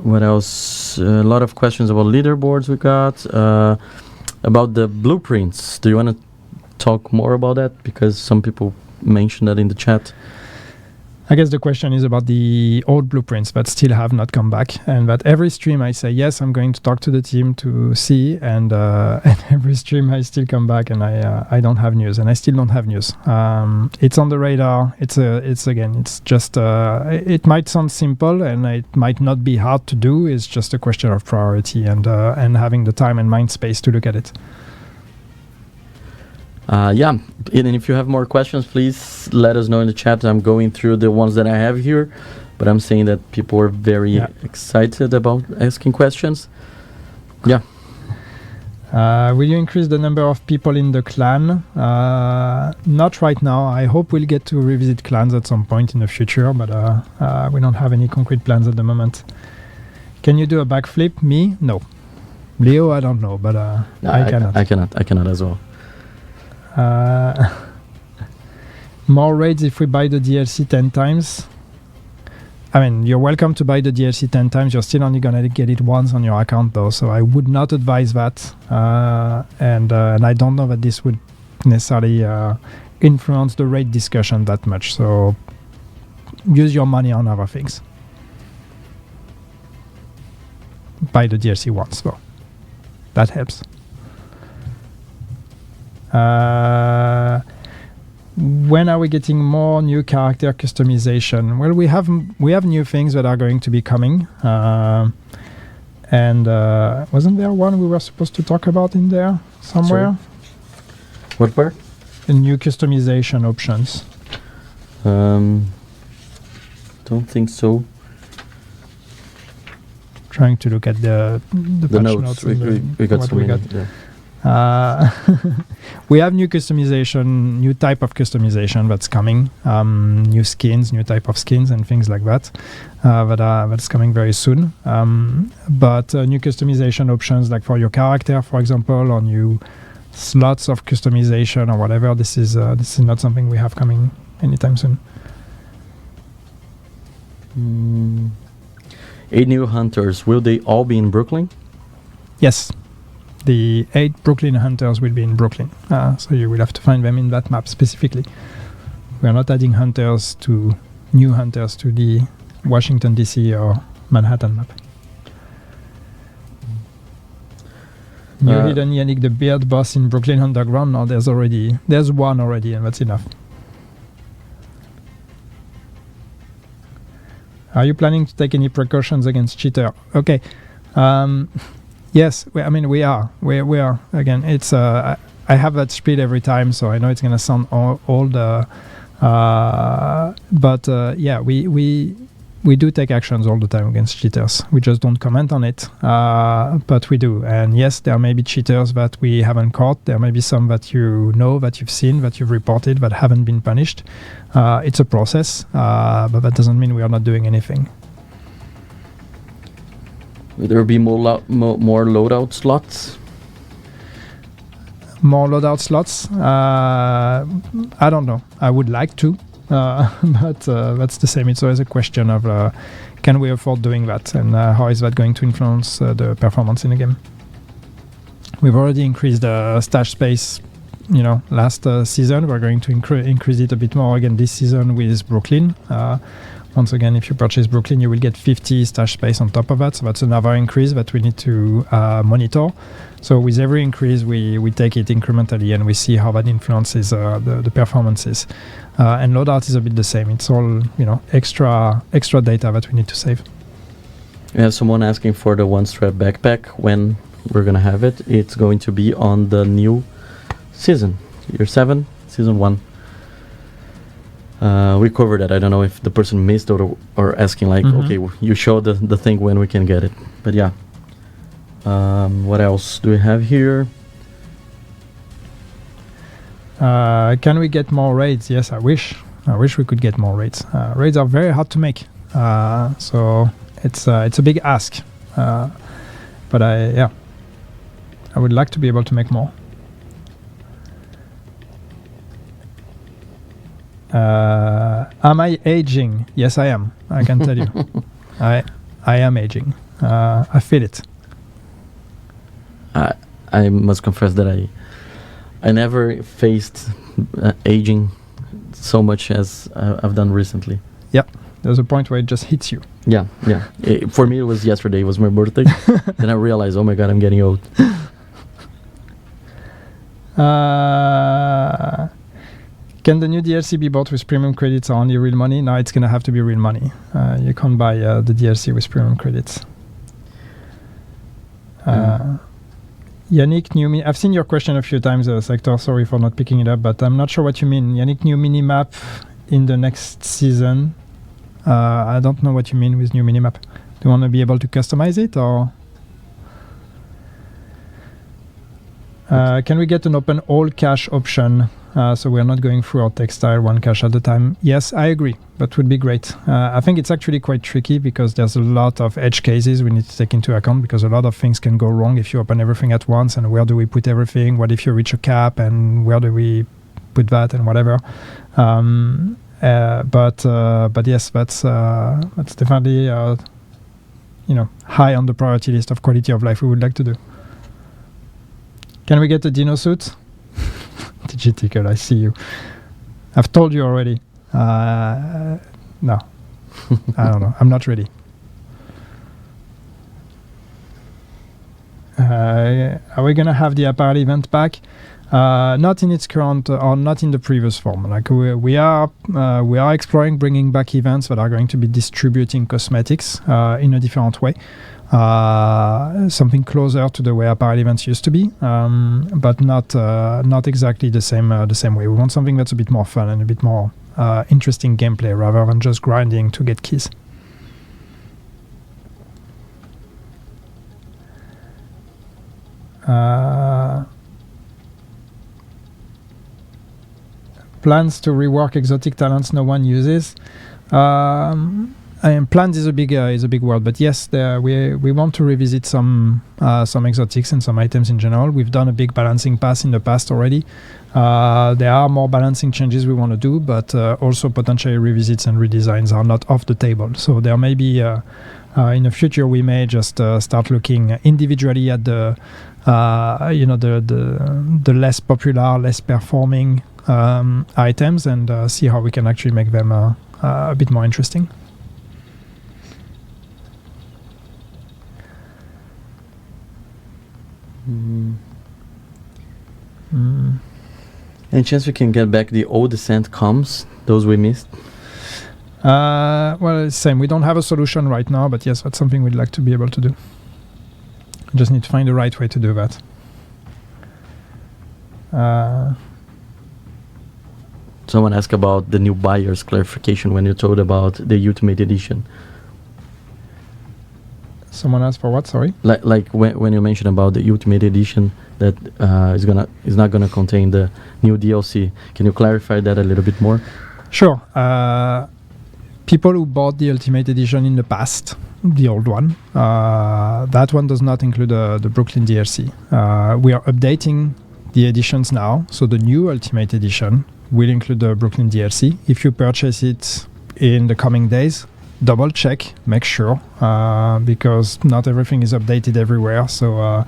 What else? A lot of questions about leaderboards we got. About the blueprints. Do you want to talk more about that? Because some people mentioned that in the chat. I guess the question is about the old blueprints that still have not come back, and that every stream I say, yes, I'm going to talk to the team to see, and every stream I still come back and I don't have news, and I still don't have news. It's on the radar. It's just, it might sound simple and it might not be hard to do. It's just a question of priority and having the time and mind space to look at it. Yeah, and if you have more questions, please let us know in the chat. I'm going through the ones that I have here, but I'm saying that people are very excited about asking questions. Yeah. Will you increase the number of people in the clan? Not right now. I hope we'll get to revisit clans at some point in the future, but we don't have any concrete plans at the moment. Can you do a backflip? Me? No. Leo, I don't know, but no, I cannot. I cannot as well. More raids if we buy the DLC 10 times. I mean, you're welcome to buy the DLC 10 times. You're still only gonna get it once on your account though, so I would not advise that. And I don't know that this would necessarily influence the raid discussion that much. So use your money on other things. Buy the DLC once though. That helps. When are we getting more new character customization? Well, we have new things that are going to be coming, and wasn't there one we were supposed to talk about in there somewhere? Sorry? What part? The new customization options. Don't think so. Trying to look at the notes. We got so many. Yeah. We have new customization, new type of customization that's coming, new skins, new type of skins and things like that, that's coming very soon. But new customization options like for your character, for example, or new slots of customization or whatever, this is not something we have coming anytime soon. 8 new hunters, will they all be in Brooklyn? Yes. The 8 Brooklyn hunters will be in Brooklyn, so you will have to find them in that map specifically. We are not adding new hunters to the Washington DC or Manhattan map. New hidden Yannick the Beard boss in Brooklyn Underground. No, there's one already, and that's enough. Are you planning to take any precautions against cheater? Okay. Yes, we are. We are. Again, it's I have that speed every time, so I know it's gonna sound old. But yeah, we do take actions all the time against cheaters. We just don't comment on it, but we do. And yes, there may be cheaters that we haven't caught. There may be some that you know, that you've seen, that you've reported, that haven't been punished. It's a process, but that doesn't mean we are not doing anything. Will there be more loadout slots? More loadout slots? I don't know. I would like to, but that's the same. It's always a question of can we afford doing that, and how is that going to influence the performance in the game? We've already increased the stash space, last season. We're going to increase it a bit more again this season with Brooklyn. Once again, if you purchase Brooklyn, you will get 50 stash space on top of that. So that's another increase that we need to monitor. So with every increase, we take it incrementally and we see how that influences the performances. And loadout is a bit the same. It's all extra data that we need to save. We have someone asking for the one strap backpack. When we're gonna have it. It's going to be on the new season, year 7, season 1. We covered that. I don't know if the person missed or asking like, okay, you show the thing when we can get it. But yeah. What else do we have here? Can we get more raids? Yes, I wish we could get more raids. Raids are very hard to make, so it's a big ask. But I would like to be able to make more. Am I aging? Yes, I am. I can tell you. I am aging. I feel it. I must confess that I never faced aging so much as I've done recently. Yeah, there's a point where it just hits you. Yeah. For me, it was yesterday. It was my birthday. Then I realized, oh my god, I'm getting old. Can the new DLC be bought with premium credits or only real money? No, it's going to have to be real money. You can't buy the DLC with premium credits. Yannick, new I've seen your question a few times, Sector. Sorry for not picking it up, but I'm not sure what you mean. Yannick, new minimap in the next season. I don't know what you mean with new minimap. Do you want to be able to customize it, or can we get an open all cache option? So we're not going through our textile one cache at a time. Yes, I agree. That would be great. I think it's actually quite tricky because there's a lot of edge cases we need to take into account, because a lot of things can go wrong if you open everything at once. And where do we put everything? What if you reach a cap, and where do we put that, and whatever. But yes, that's definitely high on the priority list of quality of life we would like to do. Can we get a dino suit? Digitical, I see you. I've told you already. No, I don't know. I'm not ready. Are we gonna have the apparel event back? Not in its current, or not in the previous form. Like we are exploring bringing back events that are going to be distributing cosmetics in a different way. Something closer to the way apparel events used to be, but not exactly the same way. We want something that's a bit more fun and a bit more interesting gameplay rather than just grinding to get keys. Plans to rework exotic talents no one uses. Plans is a big word, but yes, we want to revisit some exotics and some items in general. We've done a big balancing pass in the past already. There are more balancing changes we want to do, but also potentially revisits and redesigns are not off the table. So there may be in the future we may just start looking individually at the less popular, less performing items, and see how we can actually make them a bit more interesting. Any chance we can get back the old descent comms, those we missed? Well, it's the same. We don't have a solution right now, but yes, that's something we'd like to be able to do. Just need to find the right way to do that. Someone asked about the new buyer's clarification when you told about the Ultimate Edition. Someone asked for what? Sorry. Like when you mentioned about the Ultimate Edition that is not gonna contain the new DLC. Can you clarify that a little bit more? Sure. People who bought the Ultimate Edition in the past, the old one, that one does not include the Brooklyn DLC. We are updating the editions now, so the new Ultimate Edition will include the Brooklyn DLC. If you purchase it in the coming days, double check, make sure, because not everything is updated everywhere. So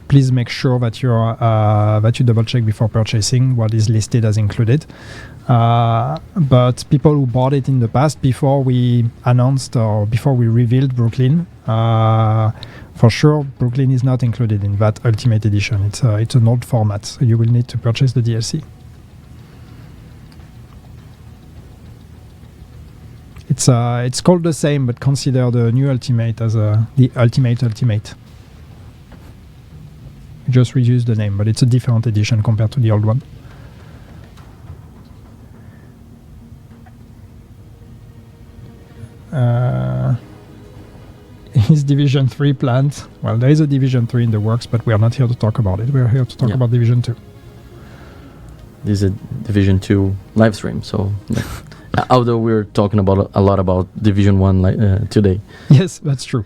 please make sure that you double check before purchasing what is listed as included. But people who bought it in the past, before we announced or before we revealed Brooklyn, for sure Brooklyn is not included in that Ultimate Edition. It's an old format, so you will need to purchase the DLC. It's called the same, but consider the new Ultimate as the Ultimate. We just reuse the name, but it's a different edition compared to the old one. Is Division 3 planned? Well, there is a Division 3 in the works, but we are not here to talk about it. We are here to talk about Division 2. This is a Division 2 live stream, so although we're talking about a lot about Division 1 today. Yes, that's true.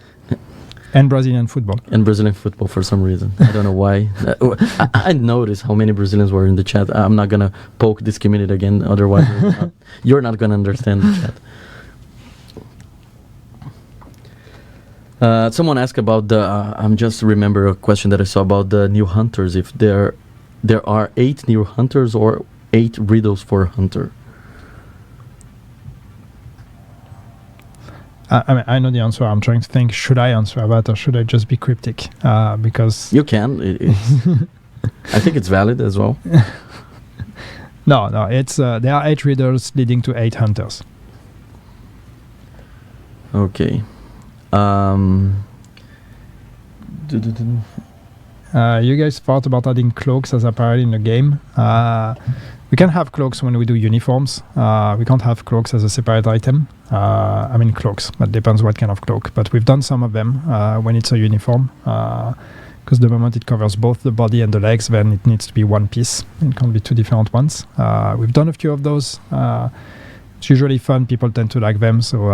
And Brazilian football. And Brazilian football for some reason. I don't know why. I noticed how many Brazilians were in the chat. I'm not going to poke this community again, otherwise you're not going to understand the chat. Someone asked about the. I'm just remember a question that I saw about the new hunters. If there are 8 new hunters or 8 riddles for a hunter. I know the answer. I'm trying to think. Should I answer that or should I just be cryptic? Because you can. I think it's valid as well. No. It's there are 8 riddles leading to 8 hunters. Okay. You guys thought about adding cloaks as apparel in the game. We can have cloaks when we do uniforms. We can't have cloaks as a separate item. I mean cloaks, but depends what kind of cloak. But we've done some of them when it's a uniform. Because the moment it covers both the body and the legs, then it needs to be one piece. It can't be 2 different ones. We've done a few of those. It's usually fun. People tend to like them. So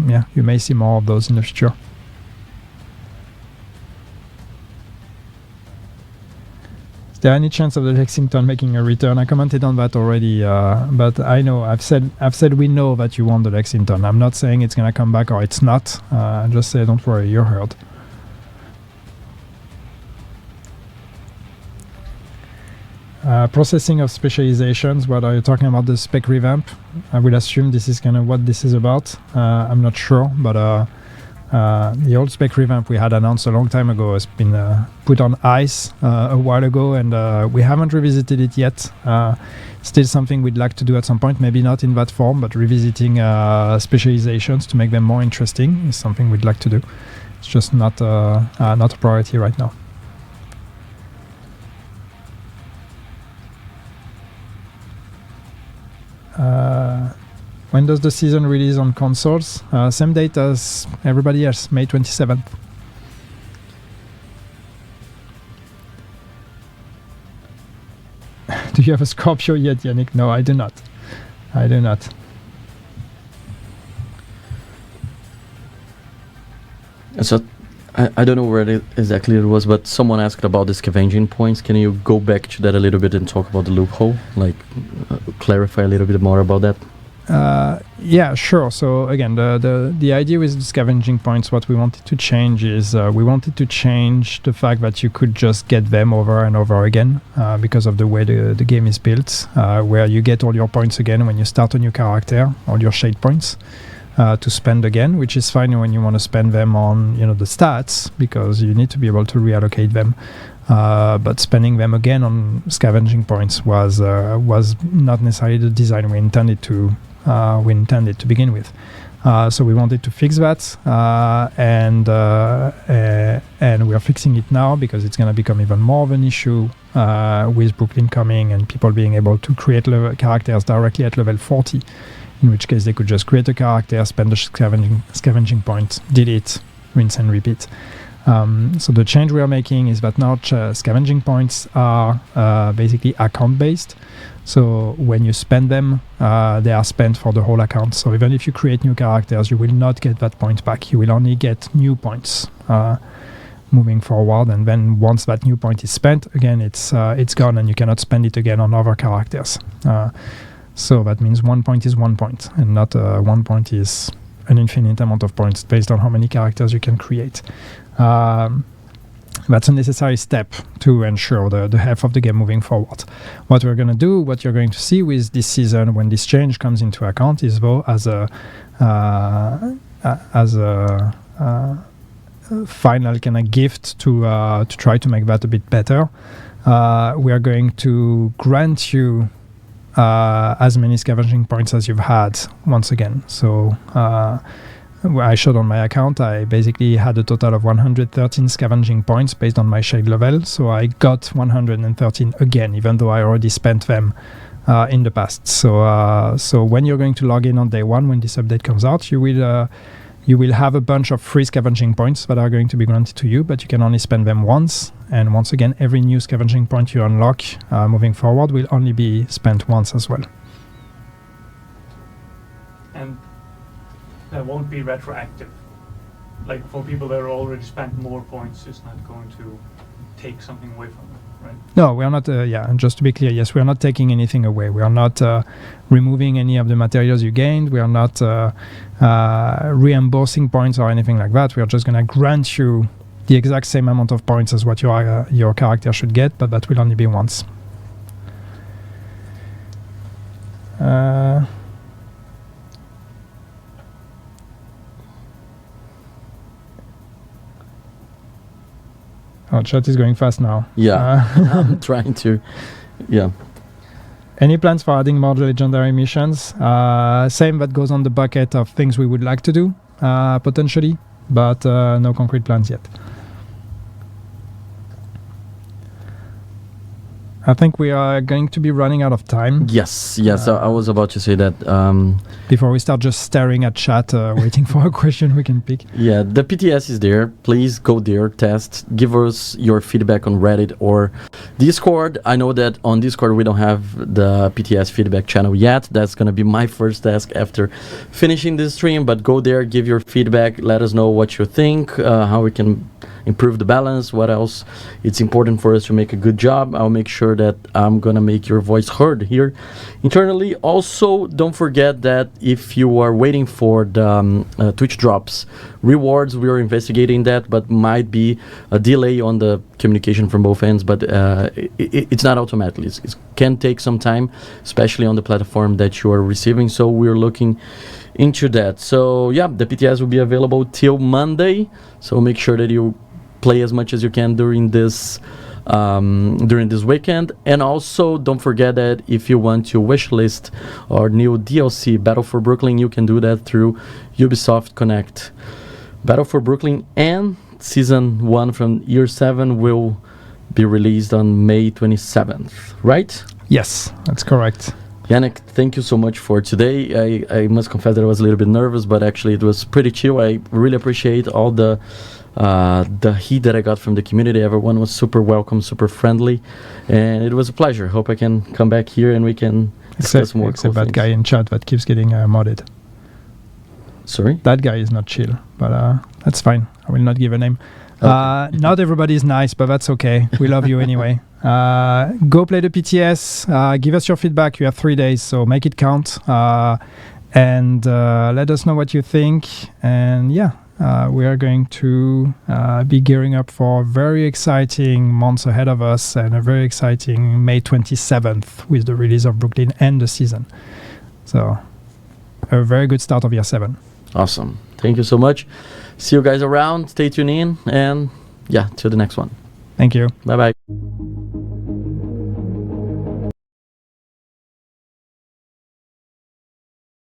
yeah, you may see more of those in the future. Is there any chance of the Lexington making a return? I commented on that already, but I know I've said we know that you want the Lexington. I'm not saying it's gonna come back or it's not. I just say don't worry, you're heard. Processing of specializations. What are you talking about? The spec revamp? I would assume this is kind of what this is about. I'm not sure, but the old spec revamp we had announced a long time ago has been put on ice a while ago, and we haven't revisited it yet. Still something we'd like to do at some point, maybe not in that form, but revisiting specializations to make them more interesting is something we'd like to do. It's just not a priority right now. When does the season release on consoles? Same date as everybody else, May 27th. Do you have a Scorpio yet, Yannick? No, I do not. So I don't know where exactly it was, but someone asked about the scavenging points. Can you go back to that a little bit and talk about the loophole? Like clarify a little bit more about that? Yeah, sure. So again, the idea with the scavenging points, what we wanted to change is we wanted to change the fact that you could just get them over and over again because of the way the game is built, where you get all your points again when you start a new character, all your shade points to spend again, which is fine when you want to spend them on the stats because you need to be able to reallocate them. But spending them again on scavenging points was not necessarily the design we intended to begin with. So we wanted to fix that, and we are fixing it now because it's going to become even more of an issue with Brooklyn coming and people being able to create characters directly at level 40, in which case they could just create a character, spend the scavenging point, delete, rinse and repeat. So the change we are making is that now scavenging points are basically account-based. So when you spend them, they are spent for the whole account. So even if you create new characters, you will not get that point back. You will only get new points moving forward. And then once that new point is spent, again, it's gone and you cannot spend it again on other characters. So that means 1 point is 1 point, and not 1 point is an infinite amount of points based on how many characters you can create. That's a necessary step to ensure the health of the game moving forward. What we're going to do, what you're going to see with this season when this change comes into account is though as a final kind of gift to try to make that a bit better. We are going to grant you as many scavenging points as you've had once again. So I showed on my account, I basically had a total of 113 scavenging points based on my shade level. So I got 113 again, even though I already spent them in the past. So when you're going to log in on day one, when this update comes out, you will have a bunch of free scavenging points that are going to be granted to you, but you can only spend them once. And once again, every new scavenging point you unlock moving forward will only be spent once as well. And that won't be retroactive. Like for people that already spent more points, it's not going to take something away from them, right? No, we are not, and just to be clear, yes, we are not taking anything away. We are not removing any of the materials you gained. We are not reimbursing points or anything like that. We are just going to grant you the exact same amount of points as what your character should get, but that will only be once. Oh, chat is going fast now. Yeah, I'm trying to. Yeah. Any plans for adding more legendary missions? Same that goes on the bucket of things we would like to do, potentially, but no concrete plans yet. I think we are going to be running out of time. Yes. I was about to say that. Before we start just staring at chat, waiting for a question we can pick. Yeah, the PTS is there. Please go there, test. Give us your feedback on Reddit or Discord. I know that on Discord we don't have the PTS feedback channel yet. That's going to be my first task after finishing this stream. But go there, give your feedback. Let us know what you think, how we can improve the balance, what else it's important for us to make a good job. I'll make sure that I'm gonna make your voice heard here internally. Also, don't forget that if you are waiting for the Twitch drops rewards, we are investigating that, but might be a delay on the communication from both ends, but it's not automatically. It can take some time, especially on the platform that you are receiving, so we're looking into that. So yeah, the PTS will be available till Monday, so make sure that you play as much as you can during this weekend. And also don't forget that if you want to wishlist our new DLC Battle for Brooklyn, you can do that through Ubisoft Connect. Battle for Brooklyn and Season 1 from Year 7 will be released on May 27th, right? Yes, that's correct. Yannick, thank you so much for today. I must confess that I was a little bit nervous, but actually it was pretty chill. I really appreciate all the heat that I got from the community. Everyone was super welcome, super friendly, and it was a pleasure. Hope I can come back here and we can discuss more. Except that guy in chat that keeps getting modded. Sorry? That guy is not chill, but that's fine. I will not give a name. Okay. Not everybody is nice, but that's okay. We love you anyway. Go play the PTS. Give us your feedback. You have 3 days, so make it count. And let us know what you think. And yeah, we are going to be gearing up for very exciting months ahead of us and a very exciting May 27th with the release of Brooklyn and the season. So a very good start of Year 7. Awesome. Thank you so much. See you guys around. Stay tuned in. And yeah, till the next one. Thank you. Bye-bye.